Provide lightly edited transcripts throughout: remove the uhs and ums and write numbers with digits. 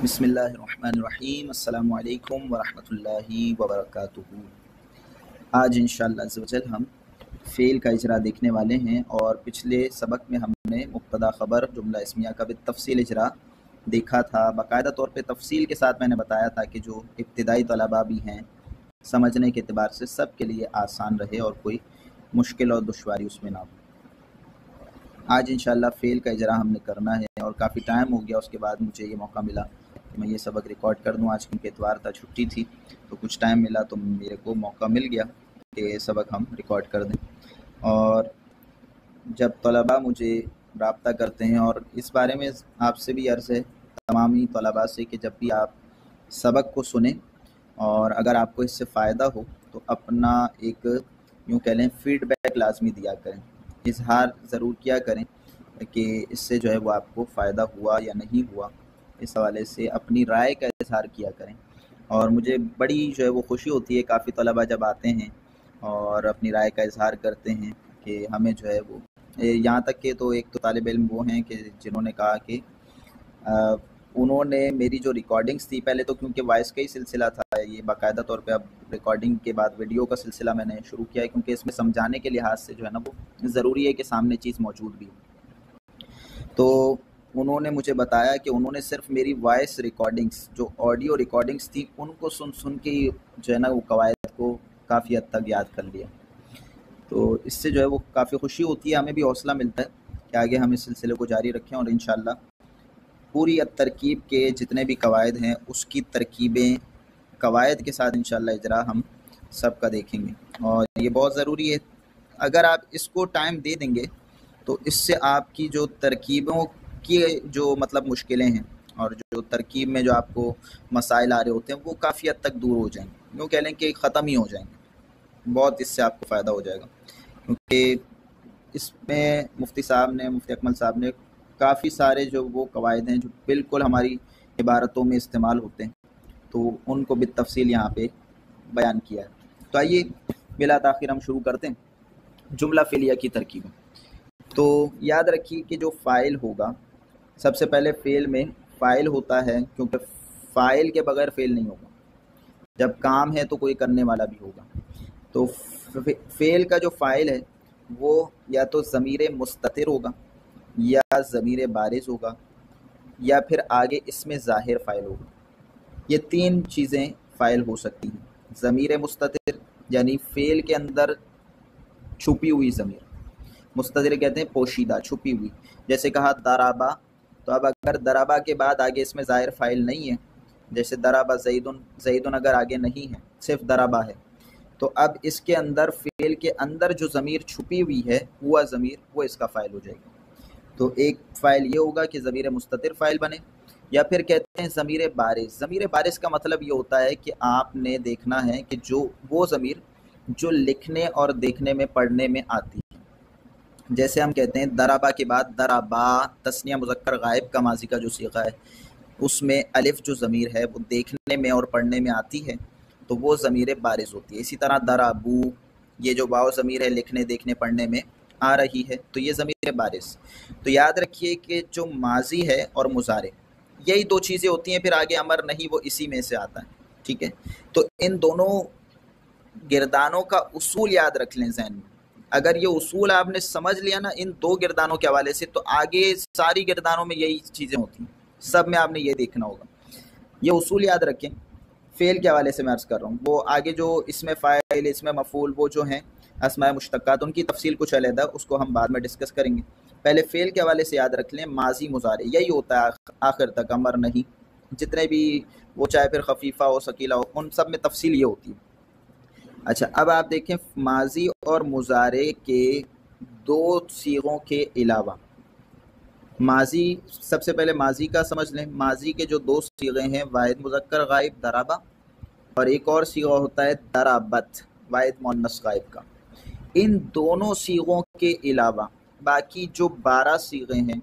بسم اللہ الرحمن الرحیم، السلام علیکم ورحمۃ اللہ وبرکاتہ۔ آج انشاءاللہ عز و جل ہم فعل کا اجرا دیکھنے والے ہیں، اور پچھلے سبق میں ہم نے مبتدا خبر جملہ اسمیہ کا بالتفصیل اجرا دیکھا تھا۔ باقاعدہ طور پہ تفصیل کے ساتھ میں نے بتایا تھا کہ جو ابتدائی طلباء بھی ہیں سمجھنے کے اعتبار سے سب کے لیے آسان رہے اور کوئی مشکل اور دشواری اس میں نہ ہو۔ آج انشاءاللہ فعل کا اجرا ہم نے کرنا ہے، اور کافی ٹائم ہو گیا، اس کے بعد مجھے یہ موقع ملا کہ میں یہ سبق ریکارڈ کر دوں۔ آج کیونکہ اتوار تھا، چھٹی تھی، تو کچھ ٹائم ملا تو میرے کو موقع مل گیا کہ یہ سبق ہم ریکارڈ کر دیں۔ اور جب طلباء مجھے رابطہ کرتے ہیں، اور اس بارے میں آپ سے بھی عرض ہے تمامی طلباء سے کہ جب بھی آپ سبق کو سنیں اور اگر آپ کو اس سے فائدہ ہو تو اپنا ایک یوں کہہ لیں فیڈ بیک لازمی دیا کریں، اظہار ضرور کیا کریں کہ اس سے جو ہے وہ آپ کو فائدہ ہوا یا نہیں ہوا۔ اس حوالے سے اپنی رائے کا اظہار کیا کریں، اور مجھے بڑی جو ہے وہ خوشی ہوتی ہے کافی طلباء جب آتے ہیں اور اپنی رائے کا اظہار کرتے ہیں کہ ہمیں جو ہے وہ یہاں تک کہ تو ایک تو طالب علم وہ ہیں کہ جنہوں نے کہا کہ انہوں نے میری جو ریکارڈنگز تھی، پہلے تو کیونکہ وائس کا ہی سلسلہ تھا، یہ باقاعدہ طور پہ اب ریکارڈنگ کے بعد ویڈیو کا سلسلہ میں نے شروع کیا ہے، کیونکہ اس میں سمجھانے کے لحاظ سے جو ہے نا وہ ضروری ہے کہ سامنے چیز موجود بھی ہو۔ تو انہوں نے مجھے بتایا کہ انہوں نے صرف میری وائس ریکارڈنگز جو آڈیو ریکارڈنگز تھی ان کو سن کے جو ہے نا وہ قواعد کو کافی حد تک یاد کر لیا۔ تو اس سے جو ہے وہ کافی خوشی ہوتی ہے، ہمیں بھی حوصلہ ملتا ہے کہ آگے ہم اس سلسلے کو جاری رکھیں، اور انشاءاللہ پوری ترکیب کے جتنے بھی قواعد ہیں اس کی ترکیبیں قواعد کے ساتھ انشاءاللہ اجرا ہم سب کا دیکھیں گے، اور یہ بہت ضروری ہے۔ اگر آپ اس کو ٹائم دے دیں گے تو اس سے آپ کی جو ترکیبوں کی جو مطلب مشکلیں ہیں اور جو ترکیب میں جو آپ کو مسائل آ رہے ہوتے ہیں وہ کافی حد تک دور ہو جائیں گے، یوں کہہ لیں کہ ختم ہی ہو جائیں گے۔ بہت اس سے آپ کو فائدہ ہو جائے گا، کیونکہ اس میں مفتی اکمل صاحب نے کافی سارے جو وہ قواعد ہیں جو بالکل ہماری عبارتوں میں استعمال ہوتے ہیں، تو ان کو بالتفصیل یہاں پہ بیان کیا ہے۔ تو آئیے بلا تاخیر ہم شروع کرتے ہیں جملہ فعلیہ کی ترکیبیں۔ تو یاد رکھیے کہ جو فاعل ہوگا، سب سے پہلے فعل میں فاعل ہوتا ہے، کیونکہ فاعل کے بغیر فعل نہیں ہوگا۔ جب کام ہے تو کوئی کرنے والا بھی ہوگا۔ تو فعل کا جو فاعل ہے وہ یا تو ضمیر مستتر ہوگا، یا ضمیر بارز ہوگا، یا پھر آگے اس میں ظاہر فاعل ہوگا۔ یہ تین چیزیں فاعل ہو سکتی ہیں۔ ضمیر مستتر یعنی فعل کے اندر چھپی ہوئی ضمیر، مستتر کہتے ہیں پوشیدہ، چھپی ہوئی۔ جیسے کہا درابا، تو اب اگر درابا کے بعد آگے اس میں ظاہر فاعل نہیں ہے، جیسے درابا زیدن، زیدن اگر آگے نہیں ہے صرف درابا ہے، تو اب اس کے اندر فعل کے اندر جو ضمیر چھپی ہوئی ہے وہ ضمیر وہ اس کا فاعل ہو جائے گی۔ تو ایک فاعل یہ ہوگا کہ ضمیر مستتر فاعل بنے، یا پھر کہتے ہیں ضمیر بارز۔ ضمیر بارز کا مطلب یہ ہوتا ہے کہ آپ نے دیکھنا ہے کہ جو وہ ضمیر جو لکھنے اور دیکھنے میں پڑھنے میں آتی ہے، جیسے ہم کہتے ہیں درابا کے بعد درابا، تثنیہ مذکر غائب کا ماضی کا جو صیغہ ہے اس میں الف جو ضمیر ہے وہ دیکھنے میں اور پڑھنے میں آتی ہے تو وہ ضمیر بارز ہوتی ہے۔ اسی طرح درابو، یہ جو واو ضمیر ہے لکھنے دیکھنے پڑھنے میں آ رہی ہے تو یہ ضمیر بارز۔ تو یاد رکھیے کہ جو ماضی ہے اور مضارع یہی دو چیزیں ہوتی ہیں، پھر آگے امر نہیں وہ اسی میں سے آتا ہے، ٹھیک ہے۔ تو ان دونوں گردانوں کا اصول یاد رکھ لیں ذہن میں۔ اگر یہ اصول آپ نے سمجھ لیا نا ان دو گردانوں کے حوالے سے، تو آگے ساری گردانوں میں یہی چیزیں ہوتی ہیں، سب میں آپ نے یہ دیکھنا ہوگا۔ یہ اصول یاد رکھیں۔ فعل کے حوالے سے میں عرض کر رہا ہوں، وہ آگے جو اس میں فاعل، اس میں مفعول، وہ جو ہیں اسماء مشتقات، ان کی تفصیل کچھ علیحدہ، اس کو ہم بعد میں ڈسکس کریں گے۔ پہلے فعل کے حوالے سے یاد رکھ لیں ماضی مضارع یہی ہوتا ہے آخر تک، امر نہیں۔ جتنے بھی وہ چاہے پھر خفیفہ ہو ثقیلہ ہو، ان سب میں تفصیل یہ ہوتی ہے۔ اچھا، اب آپ دیکھیں ماضی اور مضارع کے دو صیغوں کے علاوہ، ماضی سب سے پہلے ماضی کا سمجھ لیں۔ ماضی کے جو دو صیغے ہیں، واحد مذکر غائب درابا، اور ایک اور صیغہ ہوتا ہے درابت، واحد مؤنث غائب کا۔ ان دونوں صیغوں کے علاوہ باقی جو 12 صیغے ہیں،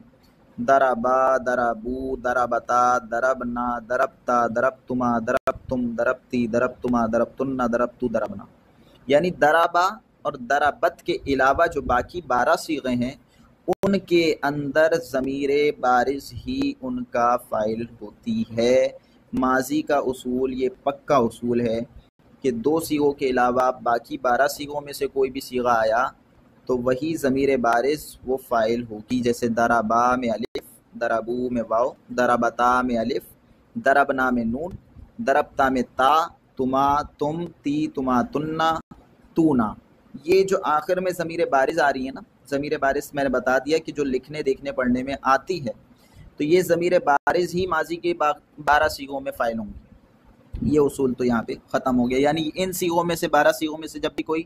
درابا، درابو، درابتا، دربنا، دربتا، دربتما، دربتم، دربتی، دربتما، دربتن، دربتو، دربنا، یعنی درابا اور درابت کے علاوہ جو باقی 12 صیغے ہیں ان کے اندر ضمیر بارز ہی ان کا فاعل ہوتی ہے۔ ماضی کا اصول یہ پکا اصول ہے کہ 2 صیغوں کے علاوہ باقی 12 صیغوں میں سے کوئی بھی صیغہ آیا تو وہی ضمیر بارز وہ فاعل ہوگی، جیسے ضربا میں الف، ضربو میں واو، ضربتا میں الف، ضربنا میں نون، ضربتا میں تا، تما تم، تی تما تننا، تونا۔ یہ جو آخر میں ضمیر بارز آ رہی ہے نا، ضمیر بارز میں نے بتا دیا کہ جو لکھنے دیکھنے پڑھنے میں آتی ہے، تو یہ ضمیر بارز ہی ماضی کے 12 صیغوں میں فاعل ہوں گے۔ یہ اصول تو یہاں پہ ختم ہو گیا، یعنی ان صیغوں میں سے 12 صیغوں میں سے جب بھی کوئی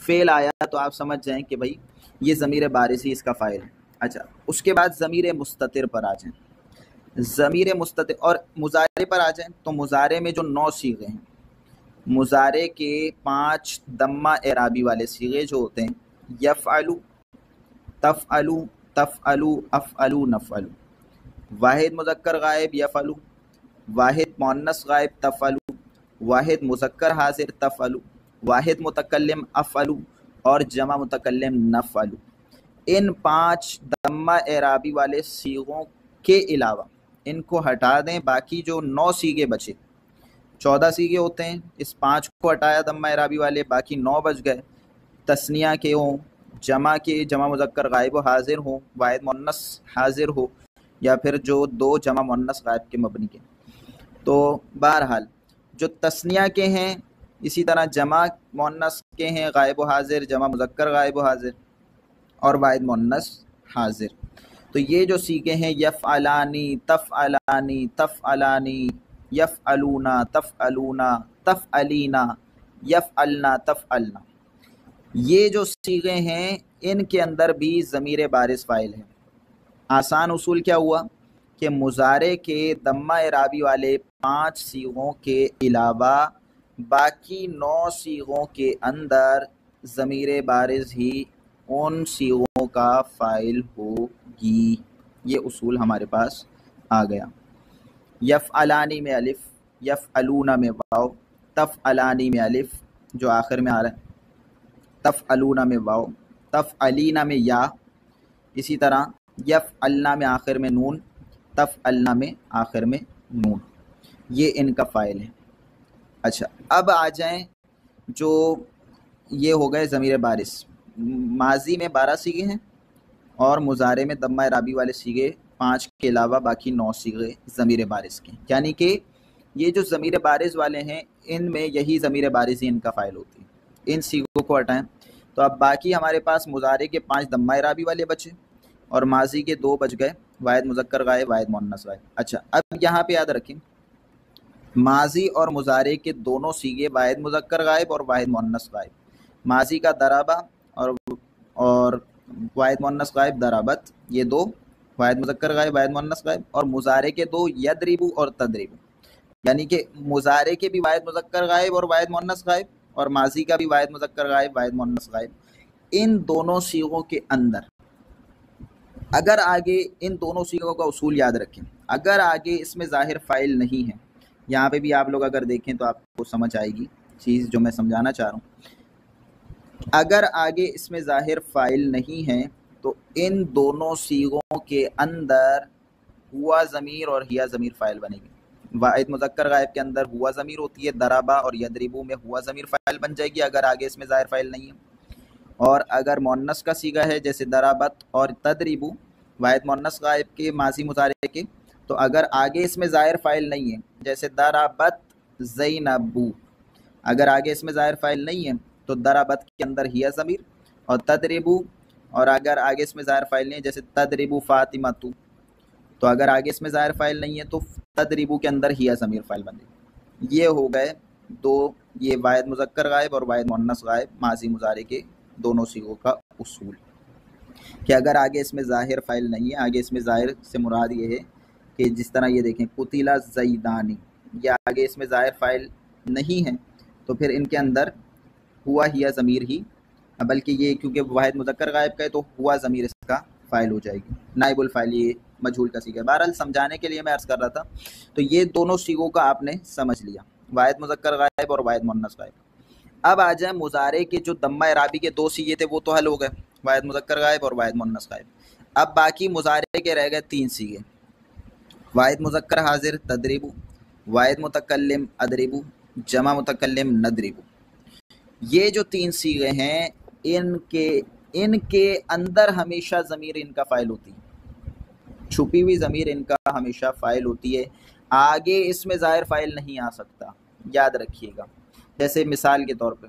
فعل آیا تو آپ سمجھ جائیں کہ بھائی یہ ضمیر بارز ہی اس کا فاعل ہے۔ اچھا، اس کے بعد ضمیر مستتر پر آ جائیں۔ ضمیر مستتر اور مضارع پر آ جائیں تو مضارع میں جو 9 صیغے ہیں، مضارع کے 5 ضمہ اعرابی والے صیغے جو ہوتے ہیں، یفعلو، تفعلو، تفعلو، افعلو، نفعلو، واحد مذکر غائب یفعلو، واحد مؤنث غائب تفعلو، واحد مذکر حاضر تفعلو، واحد متکلم افعلو اور جمع متکلم نفعلو۔ ان 5 ضمہ اعرابی والے صیغوں کے علاوہ ان کو ہٹا دیں، باقی جو 9 صیغے بچے، 14 صیغے ہوتے ہیں، اس 5 کو ہٹایا ضمہ اعرابی والے، باقی 9 بچ گئے، تثنیہ کے ہوں، جمع کے، جمع مذکر غائب و حاضر ہوں، واحد مؤنث حاضر ہو، یا پھر جو 2 جمع مؤنث غائب کے مبنی کے۔ تو بہرحال جو تثنیہ کے ہیں، اسی طرح جمع مؤنث کے ہیں غائب و حاضر، جمع مذکر غائب و حاضر اور واحد مؤنث حاضر۔ تو یہ جو صیغے ہیں یفعلانی، تفعلانی، تفعلانی، یفعلونا، تفعلونا، تفعلینا، یفعلنا، تفعلنا، یہ جو صیغے ہیں ان کے اندر بھی ضمیر بارز فاعل ہے۔ آسان اصول کیا ہوا کہ مضارع کے ضمہ اعرابی والے 5 صیغوں کے علاوہ باقی 9 صیغوں کے اندر ضمیر بارز ہی ان صیغوں کا فاعل ہوگی۔ یہ اصول ہمارے پاس آ گیا۔ یفعلانی میں الف، یفعلون میں واو، تفعلانی میں الف جو آخر میں آ رہا ہے، تفعلون میں واو، تفعلینا میں یا، اسی طرح یفعلنا میں آخر میں نون، تفعلنا میں آخر میں نون، یہ ان کا فاعل ہے۔ اچھا، اب آ جائیں جو یہ ہو گئے ضمیر بارز۔ ماضی میں 12 صیغے ہیں اور مضارع میں ضمہ اعرابی والے صیغے 5 کے علاوہ باقی 9 صیغے ضمیر بارز کے، یعنی کہ یہ جو ضمیر بارز والے ہیں ان میں یہی ضمیر بارز ہی ان کا فاعل ہوتی ہے۔ ان صیغوں کو ہٹائیں تو اب باقی ہمارے پاس مضارع کے 5 ضمہ اعرابی والے بچے اور ماضی کے 2 بچ گئے، واحد مذکر غائب، واحد مؤنث غائب۔ اچھا، اب یہاں پہ یاد رکھیں ماضی اور مضارع کے دونوں صیغے واحد مذکر غائب اور واحد مؤنث غائب۔ ماضی کا ضربہ اور واحد مؤنث غائب ضربت، یہ 2 واحد مذکر غائب، واحد مؤنث غائب، اور مضارع کے 2 یضربو اور تضربو، یعنی کہ مضارع کے بھی واحد مذکر غائب اور واحد مؤنث غائب اور ماضی کا بھی واحد مذکر غائب، واحد مؤنث غائب۔ ان دونوں صیغوں کے اندر اگر آگے ان دونوں صیغوں کا اصول یاد رکھیں، اگر آگے اس میں ظاہر فاعل نہیں ہے، یہاں پہ بھی آپ لوگ اگر دیکھیں تو آپ کو سمجھ آئے گی چیز جو میں سمجھانا چاہ رہا ہوں۔ اگر آگے اس میں ظاہر فاعل نہیں ہے تو ان دونوں صیغوں کے اندر ہوا ضمیر اور ہیا ضمیر فاعل بنے گی۔ واحد مذکر غائب کے اندر ہوا ضمیر ہوتی ہے، ضربا اور یضربو میں ہوا ضمیر فاعل بن جائے گی اگر آگے اس میں ظاہر فاعل نہیں ہے۔ اور اگر مؤنث کا صیغہ ہے جیسے ضربت اور تضربو، واحد مؤنث غائب کے ماضی مضارع کے، تو اگر آگے اس میں ظاہر فاعل نہیں ہے جیسے ضربت زینبو، اگر آگے اس میں ظاہر فاعل نہیں ہے تو ضربت کے اندر ہیا ضمیر اور تضربو، اور اگر آگے اس میں ظاہر فاعل نہیں ہے جیسے تضربو فاطمۃ، تو اگر آگے اس میں ظاہر فاعل نہیں ہے تو تضربو کے اندر ہیا ضمیر فاعل بن جائے۔ یہ ہو گئے 2، یہ واحد مذکر غائب اور واحد مؤنث غائب ماضی مضارع کے دونوں صیغوں کا اصول کہ اگر آگے اس میں ظاہر فاعل نہیں ہے، آگے اس میں ظاہر سے مراد یہ ہے کہ جس طرح یہ دیکھیں قتل زیدانی، یہ آگے اس میں ظاہر فاعل نہیں ہے تو پھر ان کے اندر ہوا ہیا ضمیر ہی، بلکہ یہ کیونکہ واحد مذکر غائب کا ہے تو ہوا ضمیر اس کا فاعل ہو جائے گی، نائب الفاعل یہ مجہول کا صیغہ ہے۔ بہرحال سمجھانے کے لیے میں عرض کر رہا تھا، تو یہ دونوں صیغوں کا آپ نے سمجھ لیا، واحد مذکر غائب اور واحد مؤنث غائب۔ اب آ جائیں مضارع کے جو ضمہ اعرابی کے 2 صیغے تھے وہ تو حل ہو گئے، واحد مذکر غائب اور واحد مؤنث غائب۔ اب باقی مضارع کے رہ گئے 3 سیغے، واحد مذکر حاضر تدریبو، واحد متکلم ادریبو، جمع متکلم ندریبو۔ یہ جو 3 سیغے ہیں ان کے اندر ہمیشہ ضمیر ان کا فاعل ہوتی ہے، چھپی ہوئی ضمیر ان کا ہمیشہ فاعل ہوتی ہے، آگے اس میں ظاہر فاعل نہیں آ سکتا، یاد رکھیے گا۔ جیسے مثال کے طور پہ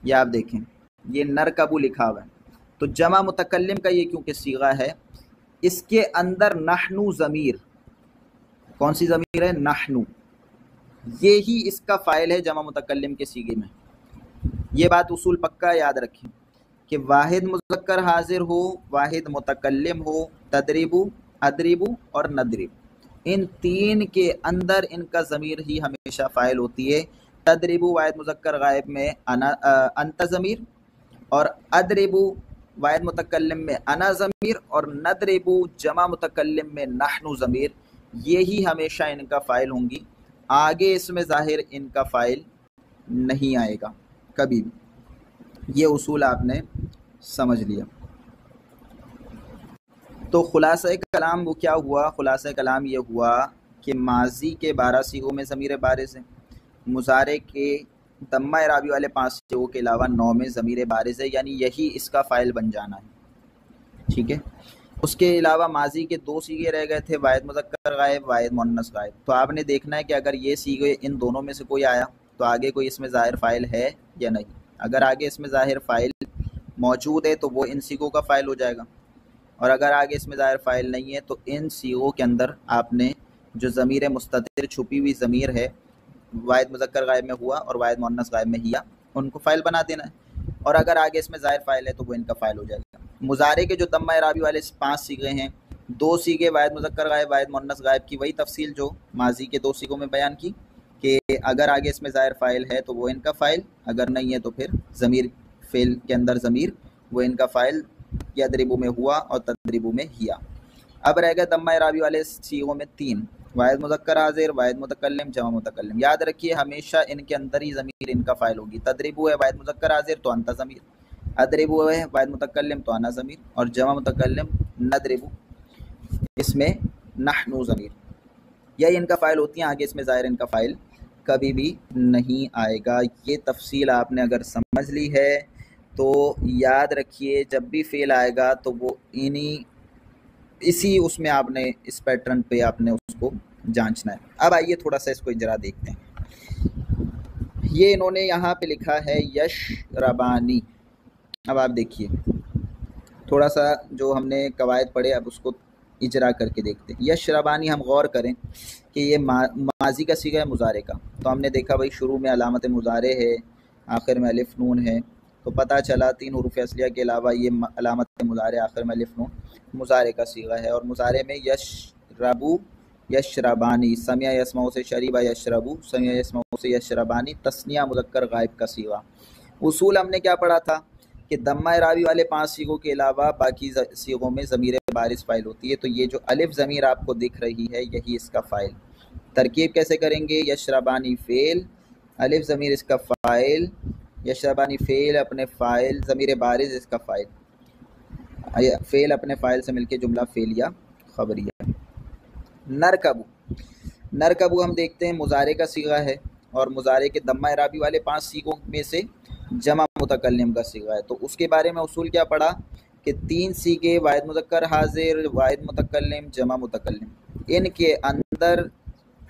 یہ آپ دیکھیں، یہ نرکبو لکھا ہوا ہے، تو جمع متکلم کا یہ کیونکہ صیغہ ہے، اس کے اندر نحنو ضمیر، کون سی ضمیر ہے؟ نحنو، یہی اس کا فاعل ہے جمع متکلم کے صیغے میں۔ یہ بات اصول پکا یاد رکھیں کہ واحد مذکر حاضر ہو، واحد متکلم ہو، تدریبو، ادریبو اور ندریبو، ان 3 کے اندر ان کا ضمیر ہی ہمیشہ فاعل ہوتی ہے۔ تدریبو واحد مذکر غائب میں انت ضمیر، اور ادریبو واحد متکلم میں انا ضمیر، اور ندریبو جمع متکلم میں نحنو ضمیر، یہی ہمیشہ ان کا فاعل ہوں گی، آگے اس میں ظاہر ان کا فاعل نہیں آئے گا کبھی بھی۔ یہ اصول آپ نے سمجھ لیا۔ تو خلاصہ کلام وہ کیا ہوا؟ خلاصہ کلام یہ ہوا کہ ماضی کے 12 صیغوں میں ضمیر بارز ہے، مضارع کے ضمہ اعرابی والے 5 صیغوں کے علاوہ 9 میں ضمیر بارز ہے، یعنی یہی اس کا فاعل بن جانا ہے، ٹھیک ہے۔ اس کے علاوہ ماضی کے 2 صیغے رہ گئے تھے، واحد مذکر غائب، واحد مؤنث غائب، تو آپ نے دیکھنا ہے کہ اگر یہ صیغے ان دونوں میں سے کوئی آیا تو آگے کوئی اس میں ظاہر فاعل ہے یا نہیں۔ اگر آگے اس میں ظاہر فاعل موجود ہے تو وہ ان صیغوں کا فاعل ہو جائے گا، اور اگر آگے اس میں ظاہر فاعل نہیں ہے تو ان صیغوں کے اندر آپ نے جو ضمیر مستتر چھپی ہوئی ضمیر ہے، واحد مذکر غائب میں ہوا اور واحد مؤنث غائب میں ہیا، ان کو فاعل بنا دینا ہے، اور اگر آگے اس میں ظاہر فاعل ہے تو وہ ان کا فاعل ہو جائے گا۔ مضارع کے جو ضمہ اعرابی والے 5 صیغے ہیں، 2 صیغے واحد مذکر غائب، واحد مؤنث غائب کی وہی تفصیل جو ماضی کے 2 صیغوں میں بیان کی، کہ اگر آگے اس میں ظاہر فاعل ہے تو وہ ان کا فاعل، اگر نہیں ہے تو پھر ضمیر فعل کے اندر ضمیر وہ ان کا فاعل، یضربو میں ہوا اور تضربو میں ہیا۔ اب رہ گئے ضمہ اعرابی والے صیغوں میں 3، واحد مذکر حاضر، واحد متکلم، جمع متکلم۔ یاد رکھیے ہمیشہ ان کے اندر ہی ضمیر ان کا فاعل ہوگی۔ تضربو ہے واحد مذکر حاضر تو انت ضمیر، ادربو ہے واحد متکلم تو انا ضمیر، اور جمع متکلم ندربو، اس میں نحنو ضمیر، یہی ان کا فاعل ہوتی ہیں، آگے اس میں ظاہر ان کا فاعل کبھی بھی نہیں آئے گا۔ یہ تفصیل آپ نے اگر سمجھ لی ہے تو یاد رکھیے جب بھی فعل آئے گا تو وہ اسی اس میں آپ نے اس پیٹرن پہ آپ نے اس کو جانچنا ہے۔ اب آئیے تھوڑا سا اس کو اجرا دیکھتے ہیں۔ یہ انہوں نے یہاں پہ لکھا ہے یش ربانی۔ اب آپ دیکھیے تھوڑا سا جو ہم نے قواعد پڑھے اب اس کو اجرا کر کے دیکھتے ہیں۔ یش ربانی، ہم غور کریں کہ یہ ماضی کا صیغہ ہے مضارع کا، تو ہم نے دیکھا بھائی شروع میں علامت مضارع ہے، آخر میں الف نون ہے، تو پتہ چلا 3 حروف اصلیہ کے علاوہ یہ علامت مضارع آخر میں الف نون مضارع کا صیغہ ہے، اور مضارع میں یشربو، یشربانی، سمع یسمع سے شریبہ یشربو، سمع یسمع سے یشربانی، تثنیہ مذکر غائب کا صیغہ۔ اصول ہم نے کیا پڑھا تھا کہ ضمہ اعرابی والے 5 صیغوں کے علاوہ باقی صیغوں میں ضمیر بارز فاعل ہوتی ہے، تو یہ جو الف ضمیر آپ کو دکھ رہی ہے یہی اس کا فاعل۔ ترکیب کیسے کریں گے؟ یشربانی فعل، الف ضمیر اس کا فاعل، یشربانی فعل اپنے فاعل، ضمیر بارز اس کا فاعل، فعل اپنے فاعل سے مل کے جملہ فعلیہ خبریہ۔ نرکبو، نرکبو ہم دیکھتے ہیں مضارع کا صیغہ ہے، اور مضارع کے ضمہ اعرابی والے 5 صیغوں میں سے جمع متکلم کا صیغہ ہے، تو اس کے بارے میں اصول کیا پڑھا کہ 3 صیغے واحد مذکر حاضر، واحد متکلم، جمع متکلم، ان کے اندر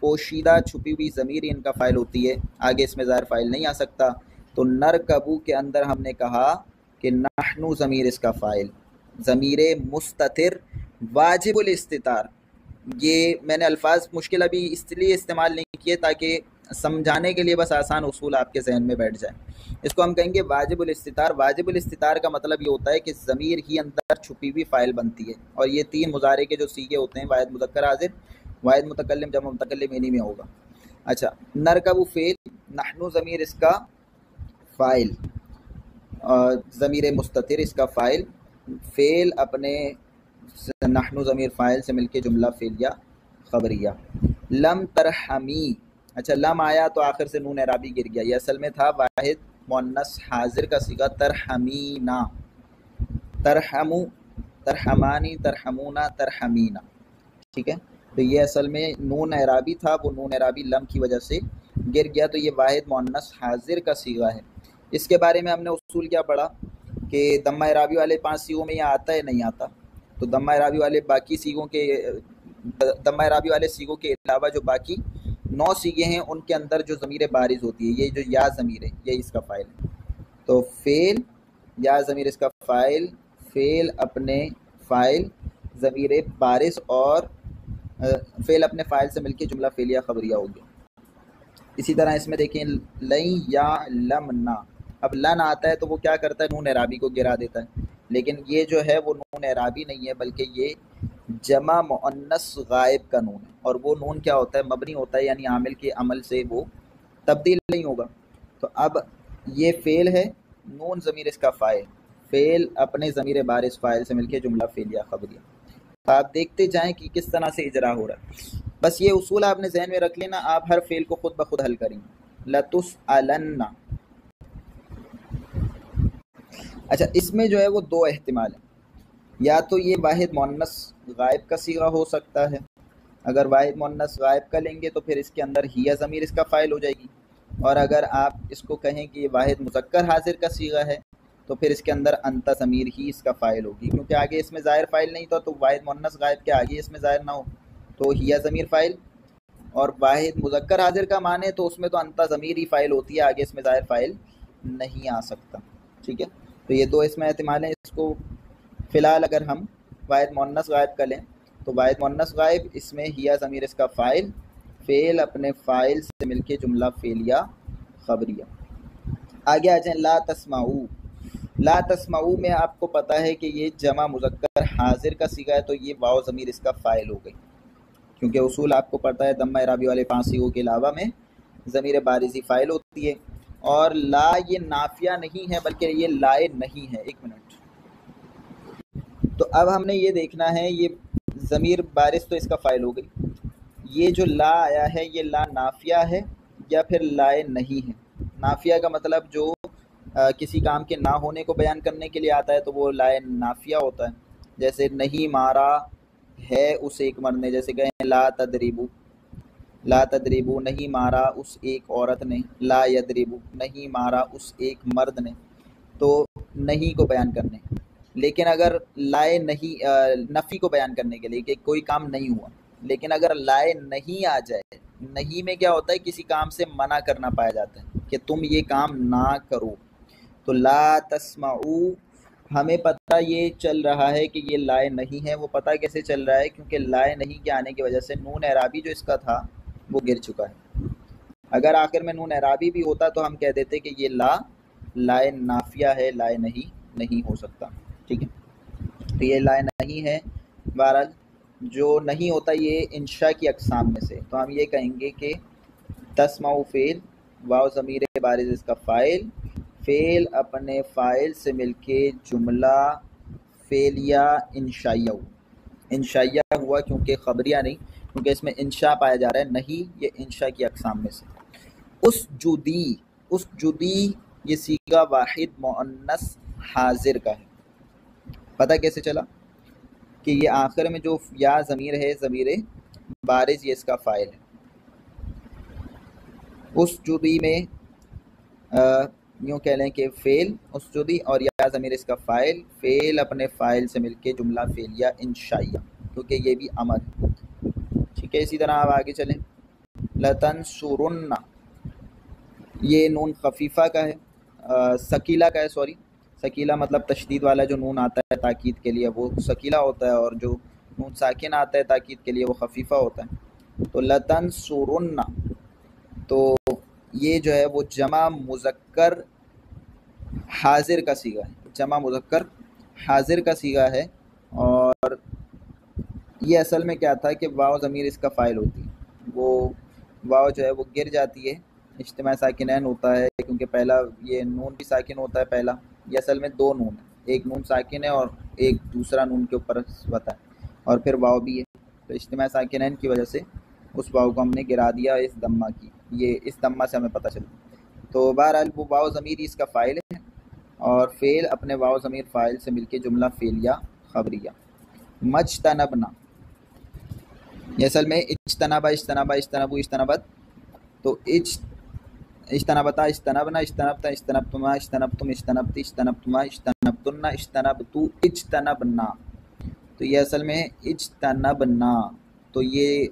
پوشیدہ چھپی ہوئی ضمیر ان کا فاعل ہوتی ہے، آگے اس میں ظاہر فاعل نہیں آ سکتا، تو نرکبو کے اندر ہم نے کہا کہ نحنو ضمیر اس کا فاعل، ضمیر مستتر واجب الاستتار۔ یہ میں نے الفاظ مشکل ابھی اس لیے استعمال نہیں کیے تاکہ سمجھانے کے لیے بس آسان اصول آپ کے ذہن میں بیٹھ جائے۔ اس کو ہم کہیں گے واجب الاستتار۔ واجب الاستتار کا مطلب یہ ہوتا ہے کہ ضمیر ہی اندر چھپی ہوئی فاعل بنتی ہے، اور یہ 3 مضارع کے جو صیغے ہوتے ہیں واحد مذکر حاضر، واحد متکلم، جمع متکلم، انہی میں ہوگا۔ اچھا، نرکبو فعل، نحنو ضمیر اس کا فاعل، ضمیر مستتر اس کا فاعل، فعل اپنے نحنو ضمیر فاعل سے مل کے جملہ فعلیہ خبریہ۔ لم ترحمی، اچھا لم آیا تو آخر سے نون اعرابی گر گیا، یہ اصل میں تھا واحد مؤنث حاضر کا صیغہ ترحمینا، ترحمو، ترحمانی، ترحمونا، ترحمینا، ٹھیک ہے. تو یہ اصل میں نون اعرابی تھا، وہ نون اعرابی لم کی وجہ سے گر گیا، تو یہ واحد مؤنث حاضر کا صیغہ ہے. اس کے بارے میں ہم نے اصول کیا پڑھا کہ ضمہ اعرابی والے 5 صیغوں میں یہ آتا ہے نہیں آتا. تو ضمہ اعرابی والے باقی صیغوں کے ضمہ اعرابی والے صیغوں کے علاوہ جو باقی 9 صیغے ہیں ان کے اندر جو ضمیر بارز ہوتی ہے، یہ جو یا ضمیر ہے یہ اس کا فاعل ہے. تو فعل یا ضمیر اس کا فاعل، فعل اپنے فاعل ضمیر بارز، اور فعل اپنے فاعل سے مل کے جملہ فعلیہ خبریہ ہو گیا. اسی طرح اس میں دیکھیں لن یا لمنا، اب لن آتا ہے تو وہ کیا کرتا ہے، نون اعرابی کو گرا دیتا ہے. لیکن یہ جو ہے وہ نون اعرابی نہیں ہے بلکہ یہ جمع مؤنث غائب کا نون ہے، اور وہ نون کیا ہوتا ہے، مبنی ہوتا ہے، یعنی عامل کے عمل سے وہ تبدیل نہیں ہوگا. تو اب یہ فعل ہے، نون ضمیر اس کا فاعل، فعل اپنے ضمیر بارز فاعل سے مل کے جملہ فعلیہ خبریہ. تو آپ دیکھتے جائیں کہ کس طرح سے اجرا ہو رہا ہے. بس یہ اصول آپ نے ذہن میں رکھ لینا، آپ ہر فعل کو خود بخود حل کریں گے. لتسألن. اچھا اس میں جو ہے وہ 2 احتمال ہیں، یا تو یہ واحد مؤنث غائب کا صیغہ ہو سکتا ہے، اگر واحد مؤنث غائب کا لیں گے تو پھر اس کے اندر ہی ضمیر اس کا فاعل ہو جائے گی، اور اگر آپ اس کو کہیں کہ یہ واحد مذکر حاضر کا صیغہ ہے تو پھر اس کے اندر انت ضمیر ہی اس کا فاعل ہوگی، کیونکہ آگے اس میں ظاہر فاعل نہیں تھا. تو واحد مؤنث غائب کے آگے اس میں ظاہر نہ ہو تو ہی ضمیر فاعل، اور واحد مذکر حاضر کا مانے تو اس میں تو انت ضمیر ہی فاعل ہوتی ہے، آگے اس میں ظاہر فاعل نہیں آ سکتا. ٹھیک ہے، تو یہ 2 اس میں احتمال ہیں. اس کو فی الحال اگر ہم واحد مؤنث غائب کا لیں تو واحد مؤنث غائب اس میں ہی ضمیر اس کا فاعل، فعل اپنے فاعل سے مل کے جملہ فعلیہ خبریہ. آگے آ جائیں لا تسمعوا. لا تسمعوا میں آپ کو پتہ ہے کہ یہ جمع مذکر حاضر کا صیغہ ہے، تو یہ واو ضمیر اس کا فاعل ہو گئی، کیونکہ اصول آپ کو پتہ ہے ضمہ اعرابی والے 5 صیغوں کے علاوہ میں ضمیر بارزی فاعل ہوتی ہے. اور لا یہ نافیہ نہیں ہے بلکہ یہ لائے نہیں ہے. ایک منٹ، تو اب ہم نے یہ دیکھنا ہے یہ ضمیر بارز تو اس کا فاعل ہو گئی، یہ جو لا آیا ہے یہ لا نافیہ ہے یا پھر لائے نہیں ہے. نافیہ کا مطلب جو کسی کام کے نہ ہونے کو بیان کرنے کے لیے آتا ہے تو وہ لائے نافیہ ہوتا ہے. جیسے نہیں مارا ہے اس ایک مرد نے، جیسے کہیں لا تدریبو، لا تدریبو نہیں مارا اس ایک عورت نے، لا یدریبو نہیں مارا اس ایک مرد نے، تو نہیں کو بیان کرنے. لیکن اگر لائے نہیں نفی کو بیان کرنے کے لیے کہ کوئی کام نہیں ہوا، لیکن اگر لائے نہیں آ جائے، نہیں میں کیا ہوتا ہے کسی کام سے منع کرنا پایا جاتا ہے کہ تم یہ کام نہ کرو. تو لا تسمعوا ہمیں پتہ یہ چل رہا ہے کہ یہ لائے نہیں ہے. وہ پتہ کیسے چل رہا ہے، کیونکہ لائے نہیں کے آنے کی وجہ سے نون اعرابی جو اس کا تھا وہ گر چکا ہے. اگر آخر میں نون اعرابی بھی ہوتا تو ہم کہہ دیتے کہ یہ لائے نافیہ ہے، لائے نہیں ہو سکتا. ٹھیک ہے، تو یہ لائے نہیں ہے. بہرحال جو نہیں ہوتا یہ انشاء کی اقسام میں سے، تو ہم یہ کہیں گے کہ تسمعوا فعل، واو ضمیر بارز اس کا فاعل، فعل اپنے فاعل سے مل کے جملہ فعلیہ انشائیہ ہوا. انشائیہ ہوا کیونکہ خبریہ نہیں، کیونکہ اس میں انشاء پایا جا رہا ہے، نہیں یہ انشاء کی اقسام میں سے. اسجدی یہ صیغہ واحد مؤنث حاضر کا ہے. پتہ کیسے چلا کہ یہ آخر میں جو یا ضمیر ہے ضمیر بارز یہ اس کا فاعل ہے. اسجدی میں یوں کہہ لیں کہ فعل اسجدی اور یا ضمیر اس کا فاعل، فعل اپنے فاعل سے مل کے جملہ فعلیہ انشائیہ، کیونکہ یہ بھی امر ہے. ٹھیک ہے، اسی طرح آپ آگے چلیں. لتنصرن یہ نون خفیفہ کا ہے، ثقیلہ کا ہے، سوری ثقیلہ مطلب تشدید والا جو نون آتا ہے تاکید کے لیے وہ ثقیلہ ہوتا ہے، اور جو نون ساکن آتا ہے تاکید کے لیے وہ خفیفہ ہوتا ہے. تو لتنصرن تو یہ جو ہے وہ جمع مذکر حاضر کا صیغہ ہے، جمع مذکر حاضر کا صیغہ ہے. اور یہ اصل میں کیا تھا کہ واو ضمیر اس کا فاعل ہوتی ہے، وہ واو جو ہے وہ گر جاتی ہے، اجتماع ساکنین ہوتا ہے کیونکہ پہلا یہ نون بھی ساکن ہوتا ہے. پہلا یہ اصل میں 2 نون ہے، ایک نون ساکن ہے اور ایک دوسرا نون کے اوپر ہوتا ہے، اور پھر واو بھی ہے. تو اجتماع ساکنین کی وجہ سے اس واو کو ہم نے گرا دیا اس دمہ کی، یہ اس دمہ سے ہمیں پتہ چلا. تو بہرحال وہ واو ضمیر اس کا فاعل ہے، اور فعل اپنے واو ضمیر فاعل سے مل کے جملہ فعلیہ خبریہ. مجتنبنا یہ اصل میں اجتنبا اجتنبا اجتنبو اجتنبت، تو اجتنبتا اجتنبنا اجتنبتا اجتنبتما اجتنبتم اجتنبتی اجتنبتما اجتنبتن اجتنبتو اجتنبنا. تو یہ اصل میں اجتنبنا، تو یہ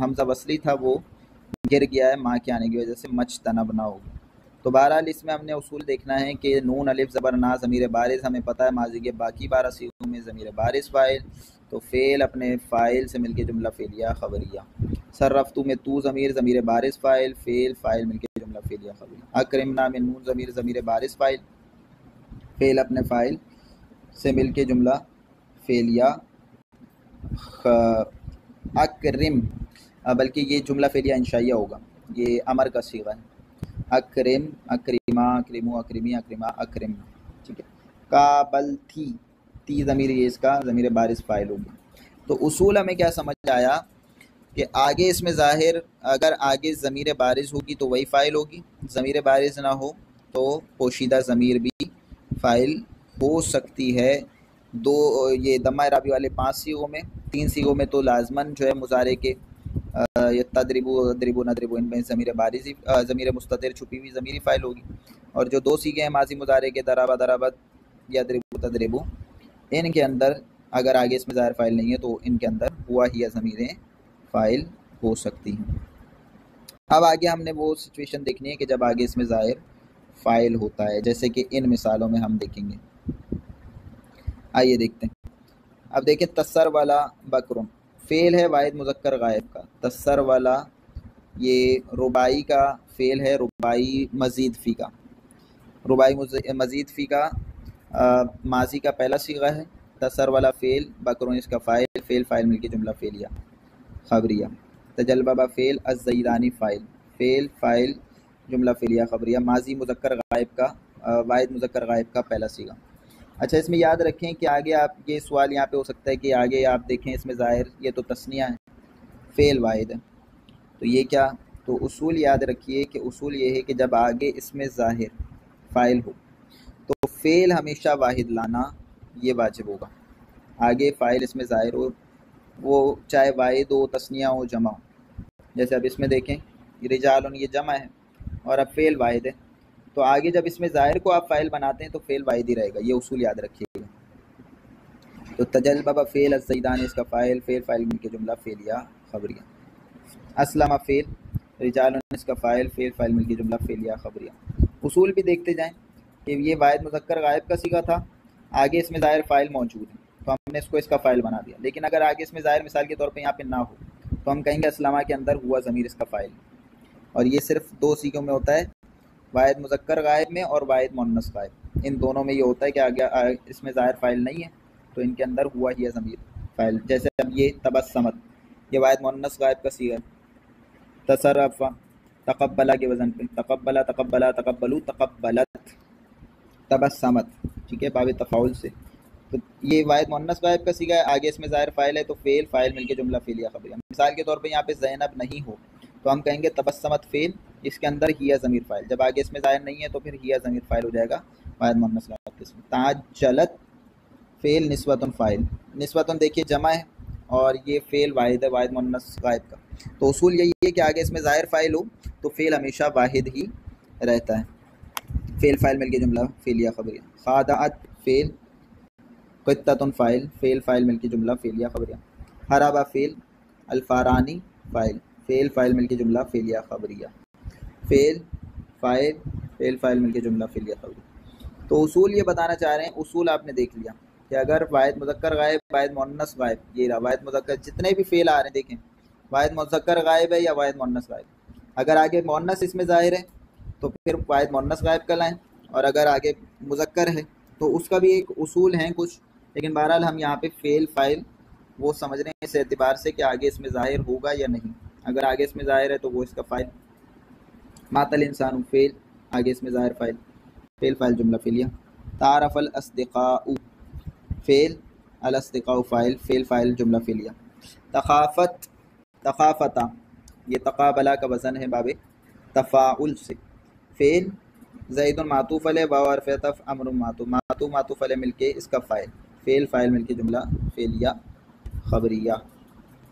حمزہ وصلی تھا وہ گر گیا ہے ماں کے آنے کی وجہ سے، مجتنبنا ہوگا. تو بہرحال اس میں ہم نے اصول دیکھنا ہے کہ نون الف زبر نا ضمیر بارز، ہمیں پتہ ہے ماضی کے باقی 12 صیغوں میں ضمیر بارز فاعل، تو فعل اپنے فاعل سے مل کے جملہ فعلیہ خبریہ. صرفتو میں تو ضمیر بارز فاعل، فعل فاعل مل کے جملہ فعلیہ خبریہ. اکرمنا میں نون ضمیر بارز فاعل، فعل اپنے فاعل سے مل کے جملہ فعلیہ اکرم، بلکہ یہ جملہ فعلیہ انشائیہ ہوگا، یہ امر کا صیغہ ہے. اکرم اکریما اکریمو اکریمی اکریما اکرم، ٹھیک ہے. قابل تی ضمیر یہ اس کا ضمیر بارز فاعل ہوگی. تو اصول ہمیں کیا سمجھ آیا کہ آگے اس میں ظاہر، اگر آگے ضمیر بارز ہوگی تو وہی فاعل ہوگی، ضمیر بارز نہ ہو تو پوشیدہ ضمیر بھی فاعل ہو سکتی ہے. یہ دمہ اعرابی والے 5 صیغوں میں، 3 صیغوں میں تو لازماً جو ہے مضارع کے تدریبو ادربو ندربو ان میں ضمیر بارز ضمیر مستتر چھپی ہوئی ضمیری فاعل ہوگی. اور جو 2 صیغے ہیں ماضی مضارع کے ضربا ضربت یا ضربو تضربو، ان کے اندر اگر آگے اس میں ظاہر فاعل نہیں ہے تو ان کے اندر ہوا ہی ضمیریں فاعل ہو سکتی ہیں. اب آگے ہم نے وہ سچویشن دیکھنی ہے کہ جب آگے اس میں ظاہر فاعل ہوتا ہے، جیسے کہ ان مثالوں میں ہم دیکھیں گے. آئیے دیکھتے ہیں. اب دیکھیں تسر والا بکرم فعل ہے واحد مذکر غائب کا. تسر والا یہ رباعی کا فعل ہے، رباعی مزید فی کا، رباعی مزید فی کا ماضی کا پہلا صیغہ ہے. تسر والا فعل بکرون اس کا فاعل، فعل فاعل مل کے جملہ فعلیہ خبریہ. تجلبہ فعل الزیدانی فاعل، فعل فاعل جملہ فعلیہ خبریہ ماضی مذکر غائب کا واحد مذکر غائب کا پہلا صیغہ. اچھا اس میں یاد رکھیں کہ آگے آپ یہ سوال یہاں پہ ہو سکتا ہے کہ آگے آپ دیکھیں اس میں ظاہر یہ تو تثنیہ ہے، فعل واحد ہے، تو یہ کیا؟ تو اصول یاد رکھیے کہ اصول یہ ہے کہ جب آگے اس میں ظاہر فاعل ہو تو فعل ہمیشہ واحد لانا یہ واجب ہوگا. آگے فاعل اس میں ظاہر ہو، وہ چاہے واحد ہو تثنیہ ہو جمع ہو. جیسے اب اس میں دیکھیں رجال یہ جمع ہے اور اب فعل واحد ہے، تو آگے جب اس میں ظاہر کو آپ فاعل بناتے ہیں تو فعل واحد ہی رہے گا. یہ اصول یاد رکھیے گا. تو تجلبہ فعل الزیدان اس کا فاعل، فعل فاعل مل کے جملہ فعلیہ خبریہ. اسلم فعل رجال اس کا فاعل، فعل فاعل مل کے جملہ فعلیہ خبریہ. اصول بھی دیکھتے جائیں کہ یہ واحد مذکر غائب کا صیغہ تھا، آگے اس میں ظاہر فاعل موجود ہے تو ہم نے اس کو اس کا فاعل بنا دیا. لیکن اگر آگے اس میں ظاہر مثال کے طور پہ یہاں پہ نہ ہو تو ہم کہیں گے اسلامہ کے اندر ہوا ضمیر اس کا فاعل. اور یہ صرف 2 صیغوں میں ہوتا ہے، واحد مذکر غائب میں اور واحد مؤنث غائب. ان دونوں میں یہ ہوتا ہے کہ آگے اس میں ظاہر فاعل نہیں ہے تو ان کے اندر ہوا ہی ضمیر فاعل. جیسے اب یہ تبسمت یہ واحد مؤنث غائب کا صیغہ ہے. تصرف تقبلا کے وزن پہ، تقبلا تقبلا تقبلو تقبلت تبسمت، ٹھیک ہے، باب تفاعل سے. تو یہ واحد مؤنث غائب کا صیغہ ہے، آگے اس میں ظاہر فاعل ہے تو فعل فاعل مل کے جملہ فعلیہ خبریہ. مثال کے طور پہ یہاں پہ زینب نہیں ہو تو ہم کہیں گے تبسمت فعل، اس کے اندر ہی ضمیر فاعل. جب آگے اس میں ظاہر نہیں ہے تو پھر ہی ضمیر فاعل ہو جائے گا واحد مؤنث غائب کے. تعجلت فعل نسبۃ فاعل، نسبۃ دیکھیے جمع ہے اور یہ فعل واحد ہے واحد مؤنث غائب کا. تو اصول یہی ہے کہ آگے اس میں ظاہر فاعل ہو تو فعل ہمیشہ واحد ہی رہتا ہے، فعل فاعل مل کے جملہ فعلیہ خبریہ. خادعت فعل قطۃ فاعل، فعل فاعل مل کے جملہ فعلیہ خبریہ. حربہ فعل الفارانی فاعل، فعل فاعل مل کے جملہ فعلیہ خبریہ. فعل فاعل مل کے جملہ فعلیہ خبریہ. تو اصول یہ بتانا چاہ رہے ہیں، اصول آپ نے دیکھ لیا کہ اگر واحد مذکر غائب واحد مؤنث غائب، یہ رہا واحد مذکر، جتنے بھی فعل آ رہے ہیں دیکھیں واحد مذکر غائب ہے یا واحد مؤنث غائب. اگر آگے مؤنث اس میں ظاہر ہے تو پھر واحد مؤنث غائب کا لائیں، اور اگر آگے مذکر ہے تو اس کا بھی ایک اصول ہیں کچھ، لیکن بہرحال ہم یہاں پہ فعل فاعل وہ سمجھ رہے ہیں اس اعتبار سے کہ آگے اس میں ظاہر ہوگا یا نہیں. اگر آگے اس میں ظاہر ہے تو وہ اس کا فاعل. مات الانسان فعل، آگے اس میں ظاہر فاعل، فعل فاعل جملہ فعلیہ. تعارف الاصدقاء فعل، الاصدقاء فاعل، فعل فاعل جملہ فعلیہ. تخافتا یہ تقابلہ کا وزن ہے باب تفاعل سے. فعل زید معطوف علیہ واو حرف عطف امر معطوف، معطوف علیہ مل کے اس کا فاعل، فعل فاعل مل کے جملہ فعلیہ خبریہ۔